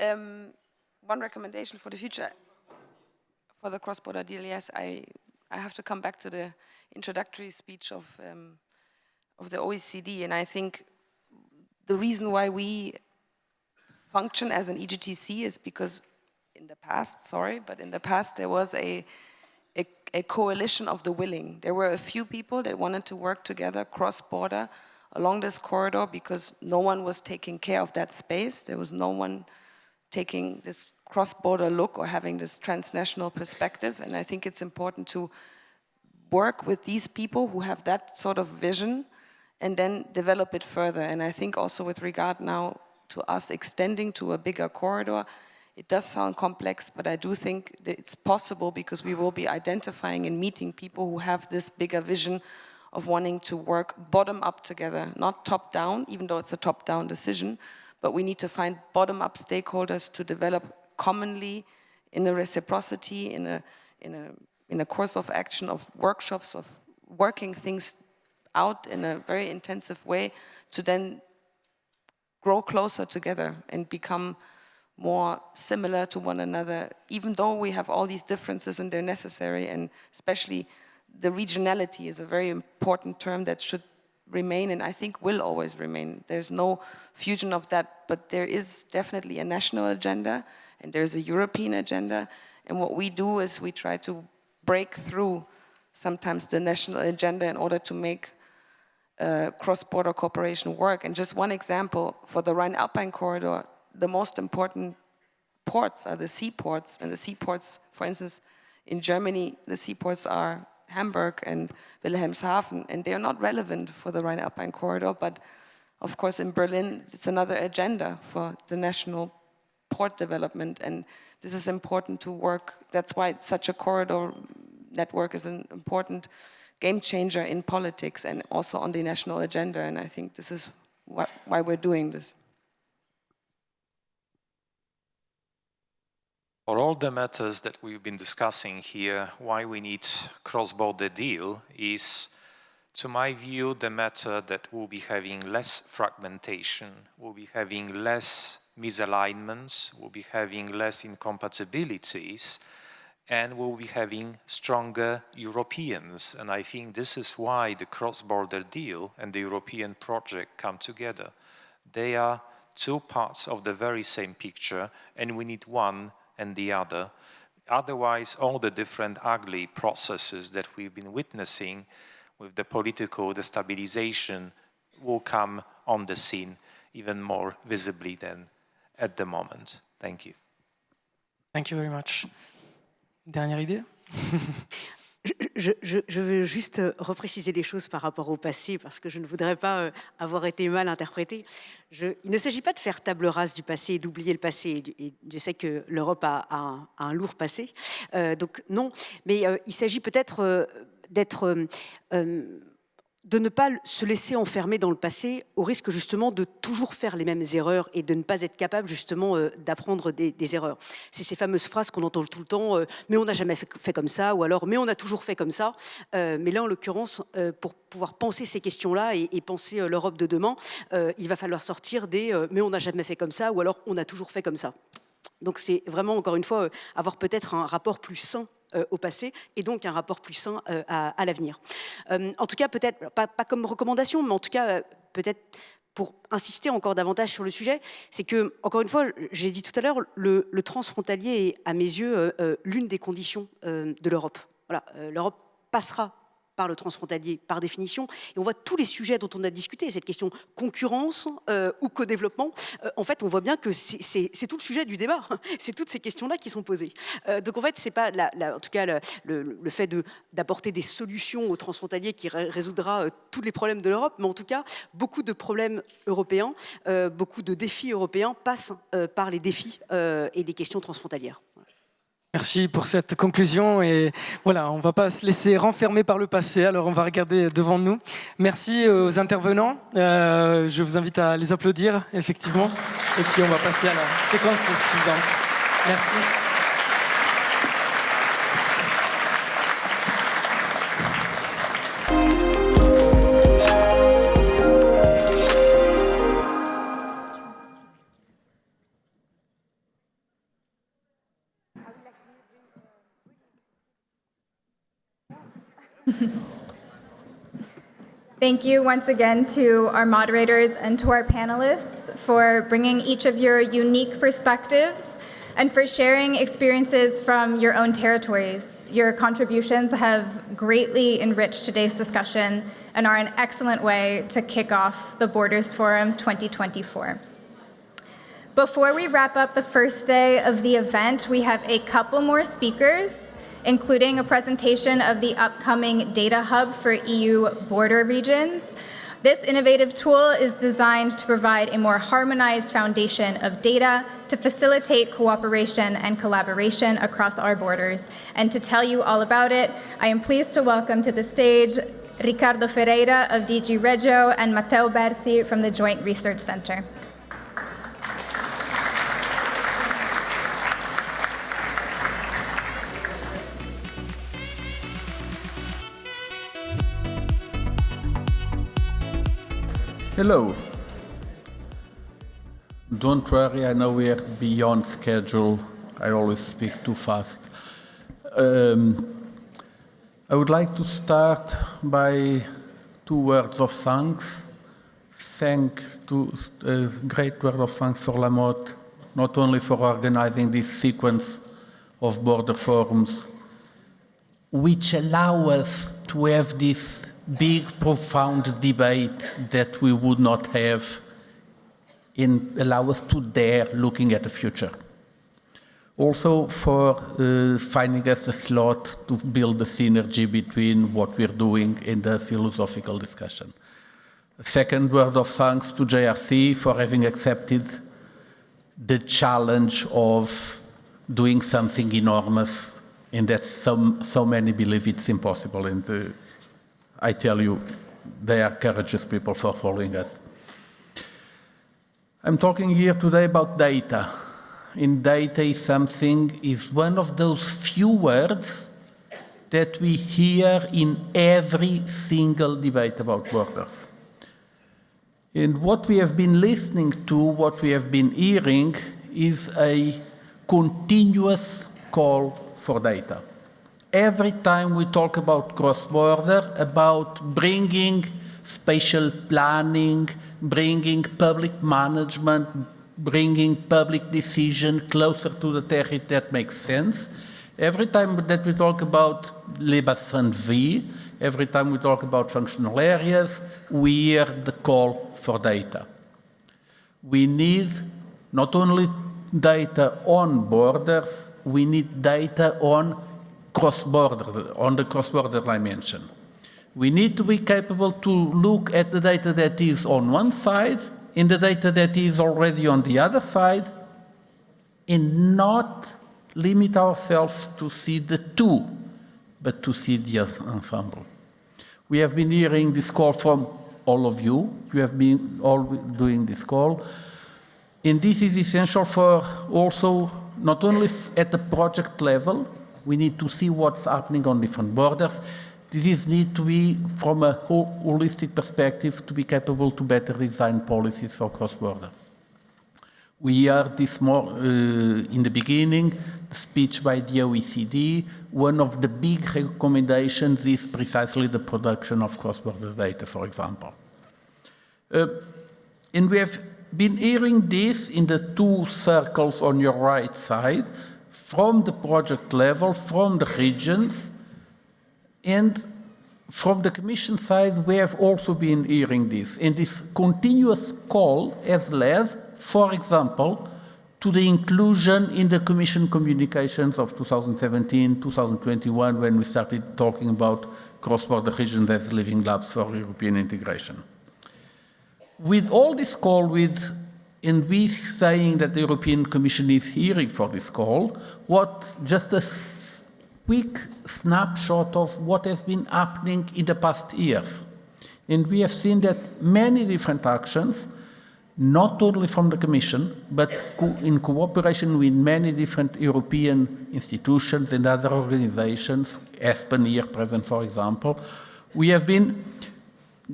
One recommendation for the future, for the cross-border deal, yes, I I have to come back to the introductory speech of the OECD, and I think the reason why we function as an EGTC is because in the past there was a coalition of the willing. There were a few people that wanted to work together cross-border along this corridor because no one was taking care of that space. There was no one taking this cross-border look or having this transnational perspective. And I think it's important to work with these people who have that sort of vision and then develop it further. And I think also with regard now to us extending to a bigger corridor, it does sound complex, but I do think that it's possible because we will be identifying and meeting people who have this bigger vision of wanting to work bottom-up together, not top-down, even though it's a top-down decision, but we need to find bottom-up stakeholders to develop commonly in a reciprocity, in a course of action, of workshops, of working things out in a very intensive way to then grow closer together and become more similar to one another, even though we have all these differences and they're necessary, and especially the regionality is a very important term that should remain and I think will always remain. There's no fusion of that, but there is definitely a national agenda and there's a European agenda, and what we do is we try to break through sometimes the national agenda in order to make cross-border cooperation work. And just one example, for the Rhine-Alpine corridor, the most important ports are the seaports, and the seaports, for instance, in Germany, the seaports are Hamburg and Wilhelmshaven, and they are not relevant for the Rhine-Alpine corridor, but of course in Berlin, it's another agenda for the national port development, and this is important to work. That's why such a corridor network is an important game changer in politics and also on the national agenda, and I think this is why we're doing this. For all the matters that we've been discussing here, why we need cross-border deal is, to my view, the matter that we'll be having less fragmentation, we'll be having less misalignments, we'll be having less incompatibilities, and we'll be having stronger Europeans. And I think this is why the cross-border deal and the European project come together. They are two parts of the very same picture, and we need one and the other. Otherwise, all the different ugly processes that we've been witnessing with the political destabilization will come on the scene even more visibly than at the moment. Thank you. Thank you very much. Dernière idée? Je veux juste repréciser les choses par rapport au passé, parce que je ne voudrais pas avoir été mal interprétée. Il ne s'agit pas de faire table rase du passé et d'oublier le passé. Et je sais que l'Europe a un lourd passé, donc non. Mais il s'agit peut-être de ne pas se laisser enfermer dans le passé au risque justement de toujours faire les mêmes erreurs et de ne pas être capable justement d'apprendre des erreurs. C'est ces fameuses phrases qu'on entend tout le temps, mais on n'a jamais fait comme ça, ou alors mais on a toujours fait comme ça. Mais là en l'occurrence, pour pouvoir penser ces questions-là et penser l'Europe de demain, il va falloir sortir des mais on n'a jamais fait comme ça, ou alors on a toujours fait comme ça. Donc c'est vraiment encore une fois avoir peut-être un rapport plus sain au passé et donc un rapport plus sain à l'avenir. En tout cas, peut-être, pas comme recommandation, mais en tout cas, peut-être pour insister encore davantage sur le sujet, c'est que, encore une fois, j'ai dit tout à l'heure, le transfrontalier est, à mes yeux, l'une des conditions de l'Europe. Voilà, l'Europe passera par le transfrontalier, par définition. Et on voit tous les sujets dont on a discuté, cette question concurrence ou co-développement. En fait, on voit bien que c'est tout le sujet du débat. C'est toutes ces questions-là qui sont posées. Donc, en fait, c'est pas, en tout cas, le fait d'apporter des solutions aux transfrontaliers qui résoudra tous les problèmes de l'Europe, mais en tout cas, beaucoup de problèmes européens, beaucoup de défis européens passent par les défis et les questions transfrontalières. Merci pour cette conclusion et voilà, on ne va pas se laisser renfermer par le passé, alors on va regarder devant nous. Merci aux intervenants, je vous invite à les applaudir effectivement et puis on va passer à la séquence suivante. Merci. Thank you once again to our moderators and to our panelists for bringing each of your unique perspectives and for sharing experiences from your own territories. Your contributions have greatly enriched today's discussion and are an excellent way to kick off the Borders Forum 2024. Before we wrap up the first day of the event, we have a couple more speakers, including a presentation of the upcoming Data Hub for EU border regions. This innovative tool is designed to provide a more harmonized foundation of data to facilitate cooperation and collaboration across our borders. And to tell you all about it, I am pleased to welcome to the stage Ricardo Ferreira of DG Regio and Matteo Berzi from the Joint Research Center. Hello. Don't worry, I know we are beyond schedule. I always speak too fast. I would like to start by 2 words of thanks. A great word of thanks for Lamotte, not only for organizing this sequence of border forums, which allow us to have this big, profound debate that we would not have and allow us to dare looking at the future. Also for finding us a slot to build the synergy between what we're doing and the philosophical discussion. A second word of thanks to JRC for having accepted the challenge of doing something enormous and that so many believe it's impossible. And I tell you, they are courageous people for following us. I'm talking here today about data. And data is one of those few words that we hear in every single debate about borders. And what we have been listening to, what we have been hearing, is a continuous call for data. Every time we talk about cross-border, about bringing spatial planning, bringing public management, bringing public decision closer to the territory that makes sense. Every time that we talk about Le Bassin V, every time we talk about functional areas, we hear the call for data. We need not only data on borders, we need data on cross-border, on the cross-border dimension. We need to be capable to look at the data that is on one side and the data that is already on the other side and not limit ourselves to see the two, but to see the ensemble. We have been hearing this call from all of you. You have been all doing this call. And this is essential for also not only at the project level, we need to see what's happening on different borders. This needs to be from a holistic perspective to be capable to better design policies for cross-border. We heard this more in the beginning, the speech by the OECD. One of the big recommendations is precisely the production of cross-border data, for example. And we have been hearing this in the 2 circles on your right side, from the project level, from the regions, and from the Commission side, we have also been hearing this. And this continuous call has led, for example, to the inclusion in the Commission communications of 2017, 2021, when we started talking about cross-border regions as living labs for European integration. With all this call, and we saying that the European Commission is hearing for this call, just a quick snapshot of what has been happening in the past years. And we have seen that many different actions, not only from the Commission, but in cooperation with many different European institutions and other organizations, ESPAN here present, for example, we have been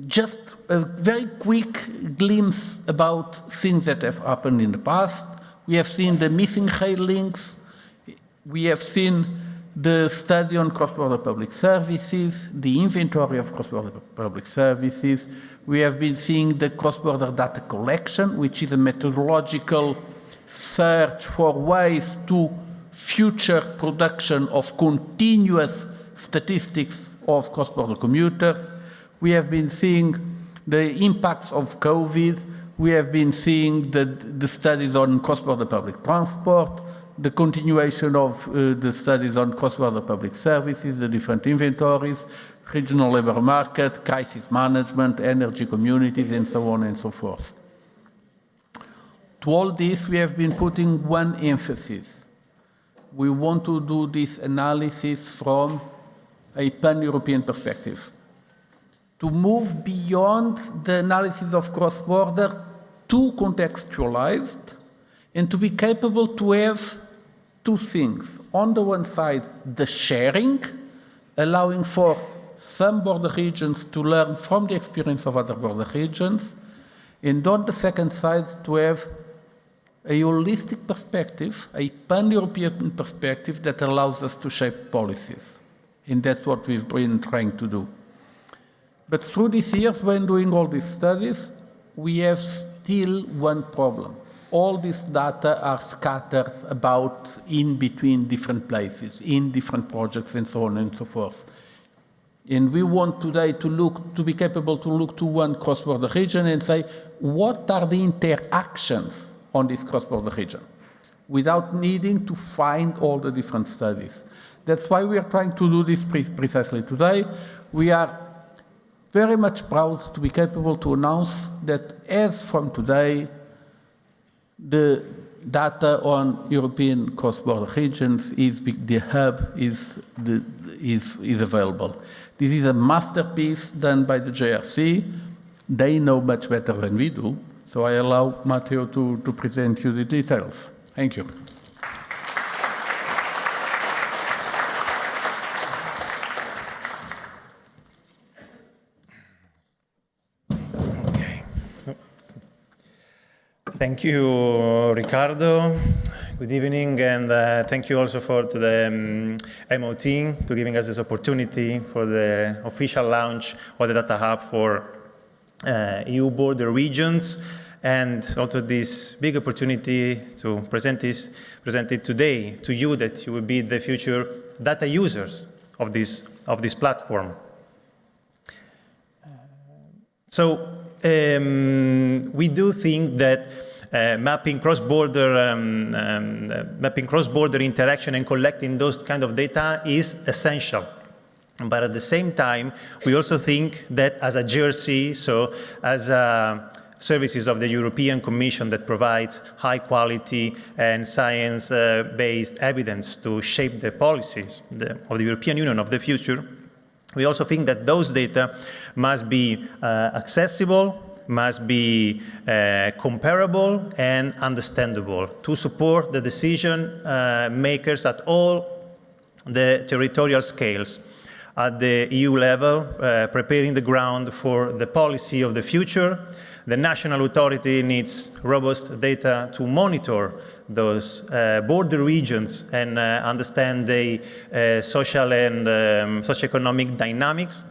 just a very quick glimpse about things that have happened in the past. We have seen the missing rail links. We have seen the study on cross-border public services, the inventory of cross-border public services. We have been seeing the cross-border data collection, which is a methodological search for ways to future production of continuous statistics of cross-border commuters. We have been seeing the impacts of COVID. We have been seeing the studies on cross-border public transport, the continuation of the studies on cross-border public services, the different inventories, regional labor market, crisis management, energy communities, and so on and so forth. To all this, we have been putting one emphasis. We want to do this analysis from a pan-European perspective. To move beyond the analysis of cross-border to contextualized and to be capable to have two things. On the one side, the sharing, allowing for some border regions to learn from the experience of other border regions, and on the second side, to have a holistic perspective, a pan-European perspective that allows us to shape policies. And that's what we've been trying to do. But through these years, when doing all these studies, we have still one problem. All this data are scattered about in between different places, in different projects, and so on and so forth. And we want today to be capable to look to one cross-border region and say, what are the interactions on this cross-border region, without needing to find all the different studies. That's why we are trying to do this precisely today. We are very much proud to be capable to announce that as from today, the data on European cross-border regions the hub is available. This is a masterpiece done by the JRC. They know much better than we do. So I allow Matteo to present you the details. Thank you. Okay. Thank you, Ricardo. Good evening, and thank you also to the MOT to giving us this opportunity for the official launch of the Data Hub for EU border regions, and also this big opportunity to present it today to you, that you will be the future data users of this platform. So we do think that mapping cross-border interaction and collecting those kind of data is essential. But at the same time, we also think that as a JRC, so as services of the European Commission that provides high quality and science-based evidence to shape the policies of the European Union of the future, we also think that those data must be accessible, must be comparable and understandable to support the decision makers at all the territorial scales. At the EU level, preparing the ground for the policy of the future. The national authority needs robust data to monitor those border regions and understand the social and socioeconomic dynamics.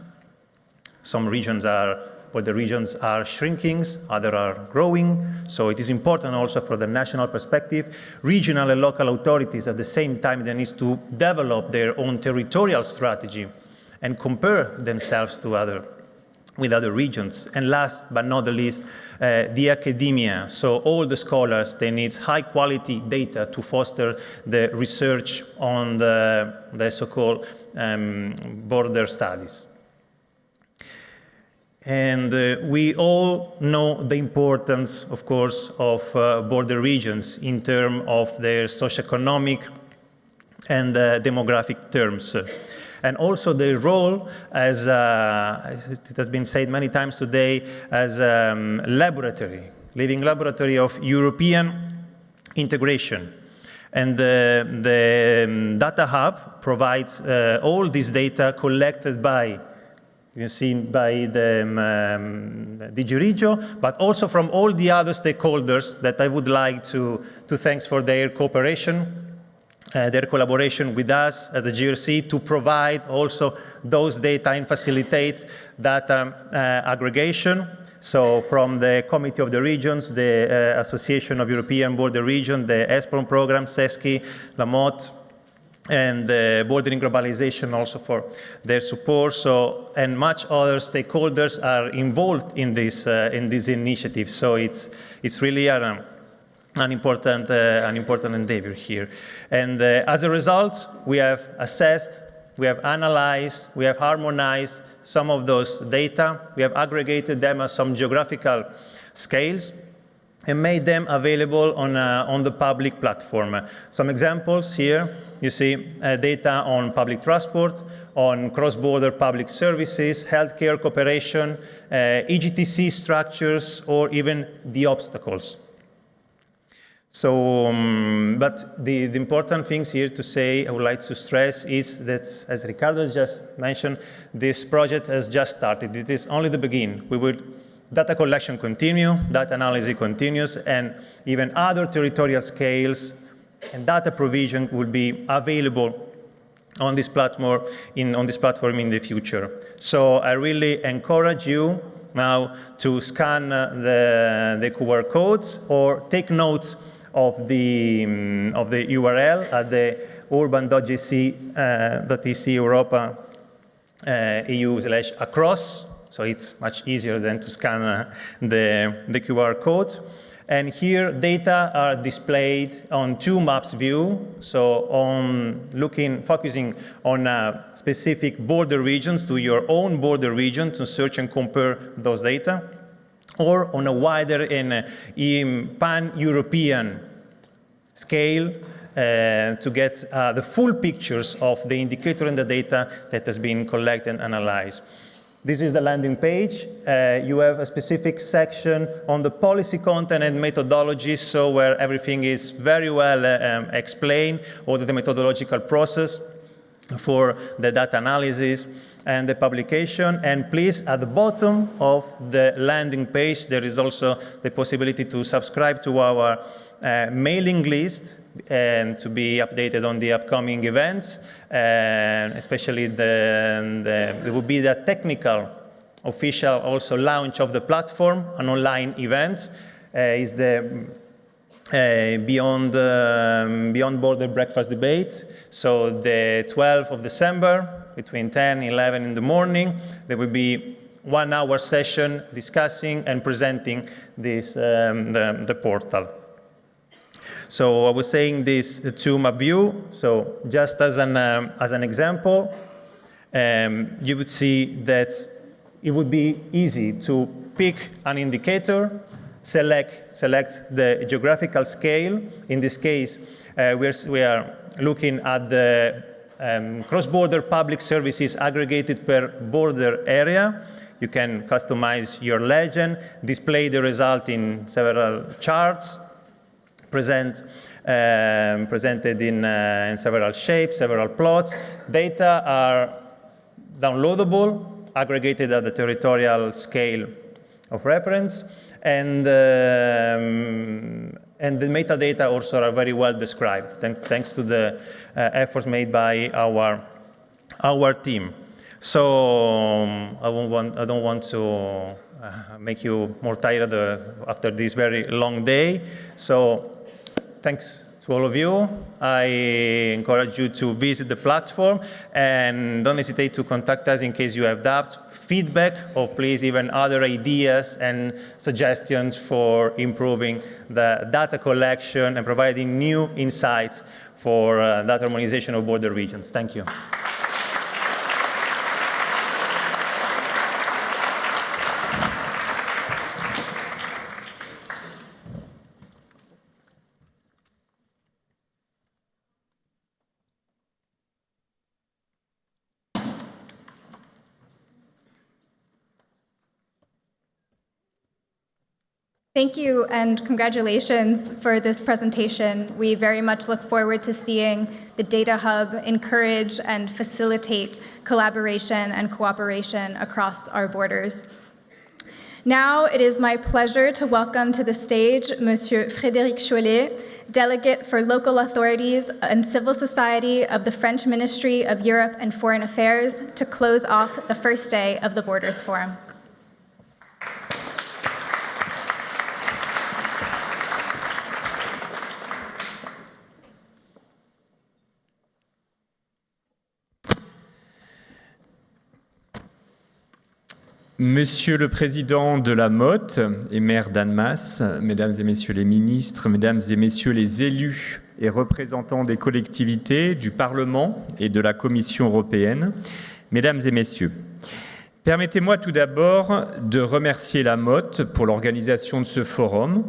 Some regions are shrinking, others are growing. So it is important also for the national perspective. Regional and local authorities at the same time, they need to develop their own territorial strategy and compare themselves with other regions. And last but not the least, the academia. So all the scholars, they need high quality data to foster the research on the so-called border studies. And we all know the importance, of course, of border regions in terms of their socioeconomic and demographic terms. And also their role as, it has been said many times today, as a living laboratory of European integration. And the Data Hub provides all this data collected by, you've seen, by the DG Regio, but also from all the other stakeholders that I would like to thank for their cooperation. their collaboration with us as the GRC to provide also those data and facilitate data aggregation. So from the Committee of the Regions, the Association of European Border Regions, the ESPROM program, CESCI, LAMOT, and the Bordering Globalization also for their support. So, and much other stakeholders are involved in this initiative. So it's really an important endeavor here. And as a result, we have assessed, we have analyzed, we have harmonized some of those data. We have aggregated them as some geographical scales and made them available on the public platform. Some examples here. You see data on public transport, on cross-border public services, healthcare cooperation, EGTC structures, or even the obstacles. So, but the important things here to say, I would like to stress, is that, as Ricardo just mentioned, this project has just started. It is only the beginning. Data collection continue, data analysis continues, and even other territorial scales and data provision will be available on this platform in the future. So I really encourage you now to scan the QR codes or take notes of the URL at the urban.gc.ec Europa EU/across. So it's much easier than to scan the QR codes. And here, data are displayed on two maps view. So focusing on specific border regions to your own border region to search and compare those data, or on a wider and pan-European scale to get the full pictures of the indicator and the data that has been collected and analyzed. This is the landing page. You have a specific section on the policy content and methodologies, so where everything is very well explained, all the methodological process for the data analysis and the publication. And please, at the bottom of the landing page, there is also the possibility to subscribe to our mailing list and to be updated on the upcoming events, and especially there will be the technical official also launch of the platform, an online event, is the Beyond Border Breakfast Debate. So the 12th of December, between 10 and 11 in the morning, there will be 1 hour session discussing and presenting this, the portal. So I was saying this two-map view. So just as an example, you would see that it would be easy to pick an indicator, select the geographical scale. In this case, we are looking at the cross-border public services aggregated per border area. You can customize your legend, display the result in several charts, presented in several shapes, several plots. Data are downloadable, aggregated at the territorial scale of reference, and the metadata also are very well described, thanks to the efforts made by our team. So I don't want to make you more tired after this very long day. So thanks to all of you. I encourage you to visit the platform, and don't hesitate to contact us in case you have doubts, feedback, or please even other ideas and suggestions for improving the data collection and providing new insights for data harmonization of border regions. Thank you. Thank you and congratulations for this presentation. We very much look forward to seeing the Data Hub encourage and facilitate collaboration and cooperation across our borders. Now it is my pleasure to welcome to the stage Monsieur Frédéric Chollet, Delegate for Local Authorities and Civil Society of the French Ministry of Europe and Foreign Affairs, to close off the first day of the Borders Forum. Monsieur le Président de la Motte et maire d'Annemasse, Mesdames et Messieurs les ministres, Mesdames et Messieurs les élus et représentants des collectivités, du Parlement et de la Commission européenne, Mesdames et Messieurs, permettez-moi tout d'abord de remercier la Motte pour l'organisation de ce forum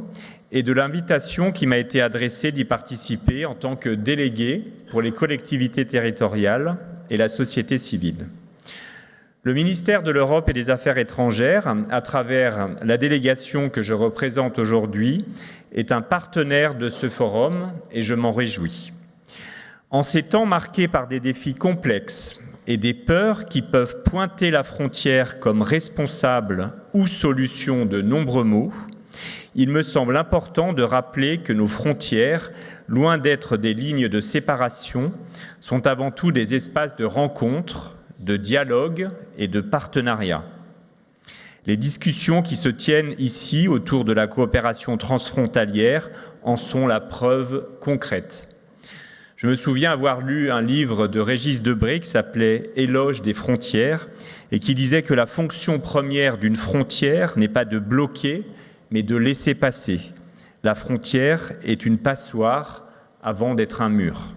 et de l'invitation qui m'a été adressée d'y participer en tant que délégué pour les collectivités territoriales et la société civile. Le ministère de l'Europe et des Affaires étrangères, à travers la délégation que je représente aujourd'hui, est un partenaire de ce forum et je m'en réjouis. En ces temps marqués par des défis complexes et des peurs qui peuvent pointer la frontière comme responsable ou solution de nombreux maux, il me semble important de rappeler que nos frontières, loin d'être des lignes de séparation, sont avant tout des espaces de rencontre, de dialogue et de partenariat. Les discussions qui se tiennent ici autour de la coopération transfrontalière en sont la preuve concrète. Je me souviens avoir lu un livre de Régis Debray qui s'appelait « Éloge des frontières » et qui disait que la fonction première d'une frontière n'est pas de bloquer, mais de laisser passer. La frontière est une passoire avant d'être un mur.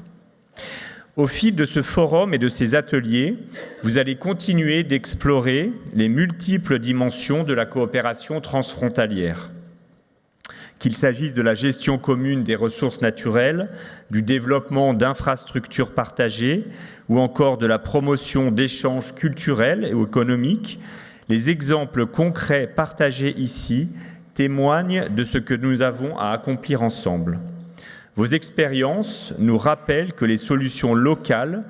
Au fil de ce forum et de ces ateliers, vous allez continuer d'explorer les multiples dimensions de la coopération transfrontalière. Qu'il s'agisse de la gestion commune des ressources naturelles, du développement d'infrastructures partagées ou encore de la promotion d'échanges culturels et économiques, les exemples concrets partagés ici témoignent de ce que nous avons à accomplir ensemble. Vos expériences nous rappellent que les solutions locales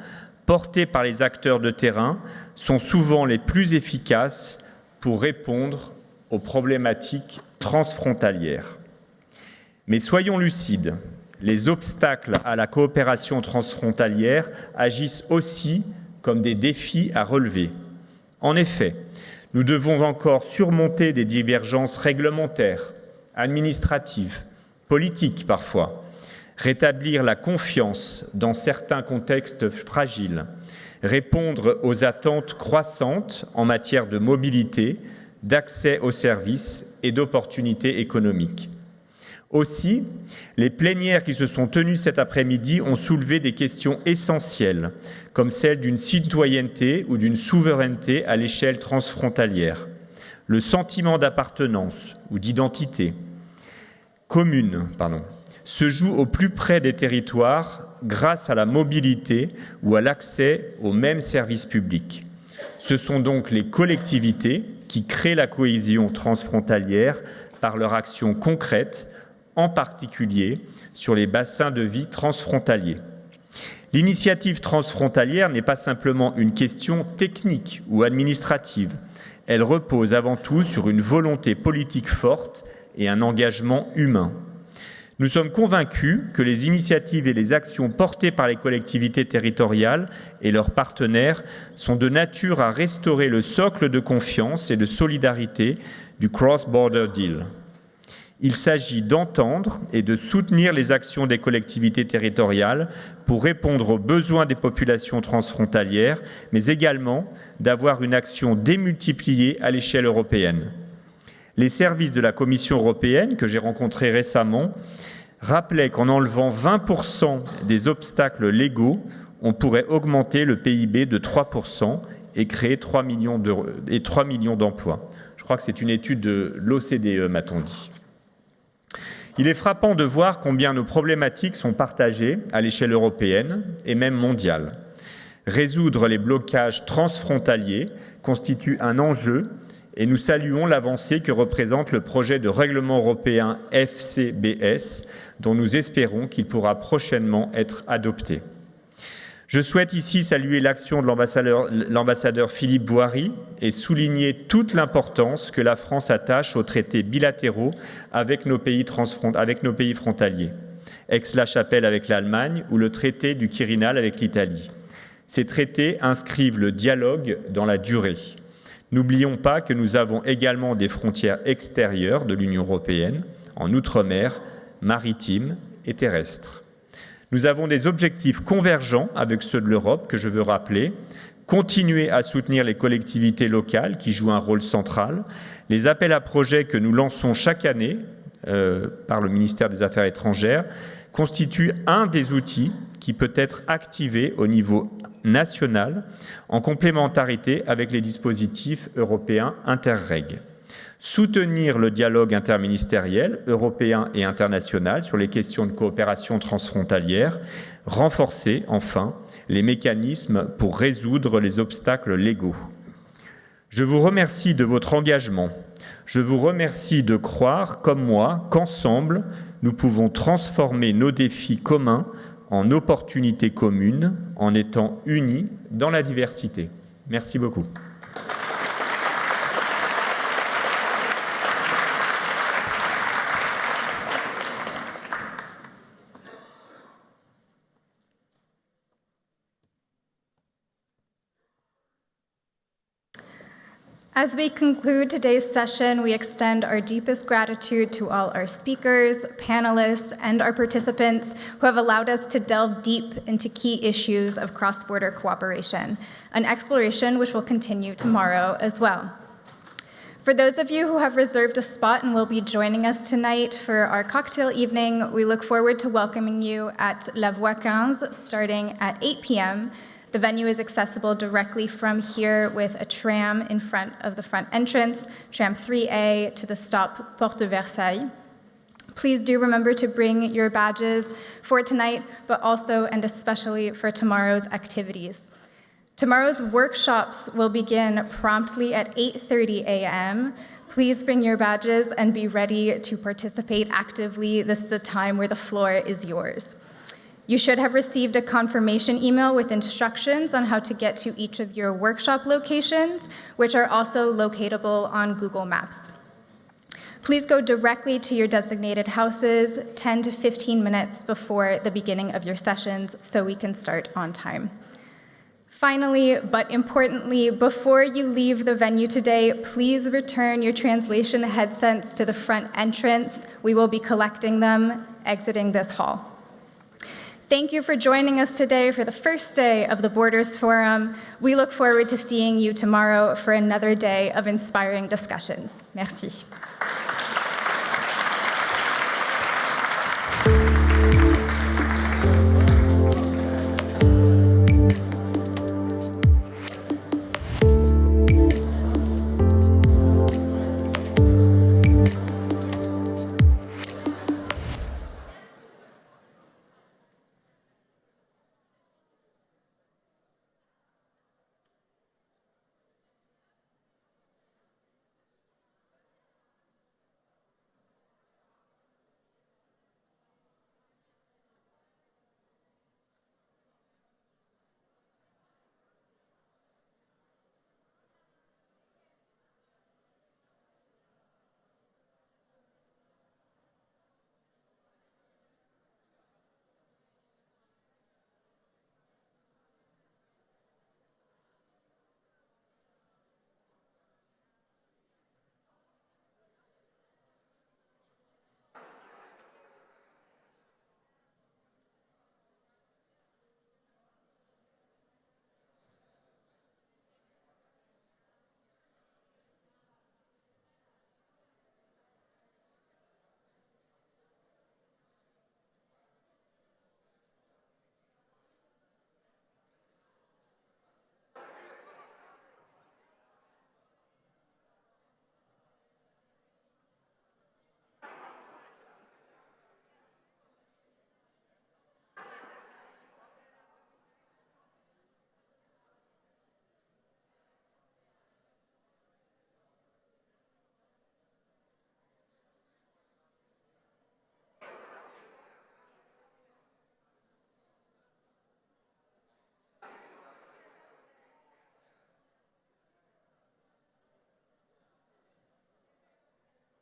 portées par les acteurs de terrain sont souvent les plus efficaces pour répondre aux problématiques transfrontalières. Mais soyons lucides, les obstacles à la coopération transfrontalière agissent aussi comme des défis à relever. En effet, nous devons encore surmonter des divergences réglementaires, administratives, politiques parfois, rétablir la confiance dans certains contextes fragiles, répondre aux attentes croissantes en matière de mobilité, d'accès aux services et d'opportunités économiques. Aussi, les plénières qui se sont tenues cet après-midi ont soulevé des questions essentielles, comme celle d'une citoyenneté ou d'une souveraineté à l'échelle transfrontalière, le sentiment d'appartenance ou d'identité commune, se joue au plus près des territoires grâce à la mobilité ou à l'accès aux mêmes services publics. Ce sont donc les collectivités qui créent la cohésion transfrontalière par leur action concrète, en particulier sur les bassins de vie transfrontaliers. L'initiative transfrontalière n'est pas simplement une question technique ou administrative. Elle repose avant tout sur une volonté politique forte et un engagement humain. Nous sommes convaincus que les initiatives et les actions portées par les collectivités territoriales et leurs partenaires sont de nature à restaurer le socle de confiance et de solidarité du Cross-Border Deal. Il s'agit d'entendre et de soutenir les actions des collectivités territoriales pour répondre aux besoins des populations transfrontalières, mais également d'avoir une action démultipliée à l'échelle européenne. Les services de la Commission européenne, que j'ai rencontrés récemment, rappelaient qu'en enlevant 20% des obstacles légaux, on pourrait augmenter le PIB de 3% et créer 3 millions d'emplois. Je crois que c'est une étude de l'OCDE, m'a-t-on dit. Il est frappant de voir combien nos problématiques sont partagées à l'échelle européenne et même mondiale. Résoudre les blocages transfrontaliers constitue un enjeu et nous saluons l'avancée que représente le projet de règlement européen FCBS, dont nous espérons qu'il pourra prochainement être adopté. Je souhaite ici saluer l'action de l'ambassadeur Philippe Boiry et souligner toute l'importance que la France attache aux traités bilatéraux avec nos pays frontaliers. Aix-la-Chapelle avec l'Allemagne ou le traité du Quirinal avec l'Italie. Ces traités inscrivent le dialogue dans la durée. N'oublions pas que nous avons également des frontières extérieures de l'Union européenne, en outre-mer, maritimes et terrestres. Nous avons des objectifs convergents avec ceux de l'Europe que je veux rappeler. Continuer à soutenir les collectivités locales qui jouent un rôle central. Les appels à projets que nous lançons chaque année par le ministère des Affaires étrangères constituent un des outils qui peut être activé au niveau national en complémentarité avec les dispositifs européens Interreg. Soutenir le dialogue interministériel, européen et international sur les questions de coopération transfrontalière, renforcer enfin les mécanismes pour résoudre les obstacles légaux. Je vous remercie de votre engagement. Je vous remercie de croire, comme moi, qu'ensemble, nous pouvons transformer nos défis communs en opportunités communes, en étant unis dans la diversité. Merci beaucoup. As we conclude today's session, we extend our deepest gratitude to all our speakers, panelists, and our participants who have allowed us to delve deep into key issues of cross-border cooperation, an exploration which will continue tomorrow as well. For those of you who have reserved a spot and will be joining us tonight for our cocktail evening, we look forward to welcoming you at La Voie 15 starting at 8 p.m. The venue is accessible directly from here with a tram in front of the front entrance, tram 3A to the stop Porte de Versailles. Please do remember to bring your badges for tonight, but also and especially for tomorrow's activities. Tomorrow's workshops will begin promptly at 8:30 a.m. Please bring your badges and be ready to participate actively. This is a time where the floor is yours. You should have received a confirmation email with instructions on how to get to each of your workshop locations, which are also locatable on Google Maps. Please go directly to your designated houses 10 to 15 minutes before the beginning of your sessions so we can start on time. Finally, but importantly, before you leave the venue today, please return your translation headsets to the front entrance. We will be collecting them exiting this hall. Thank you for joining us today for the first day of the Borders Forum. We look forward to seeing you tomorrow for another day of inspiring discussions. Merci.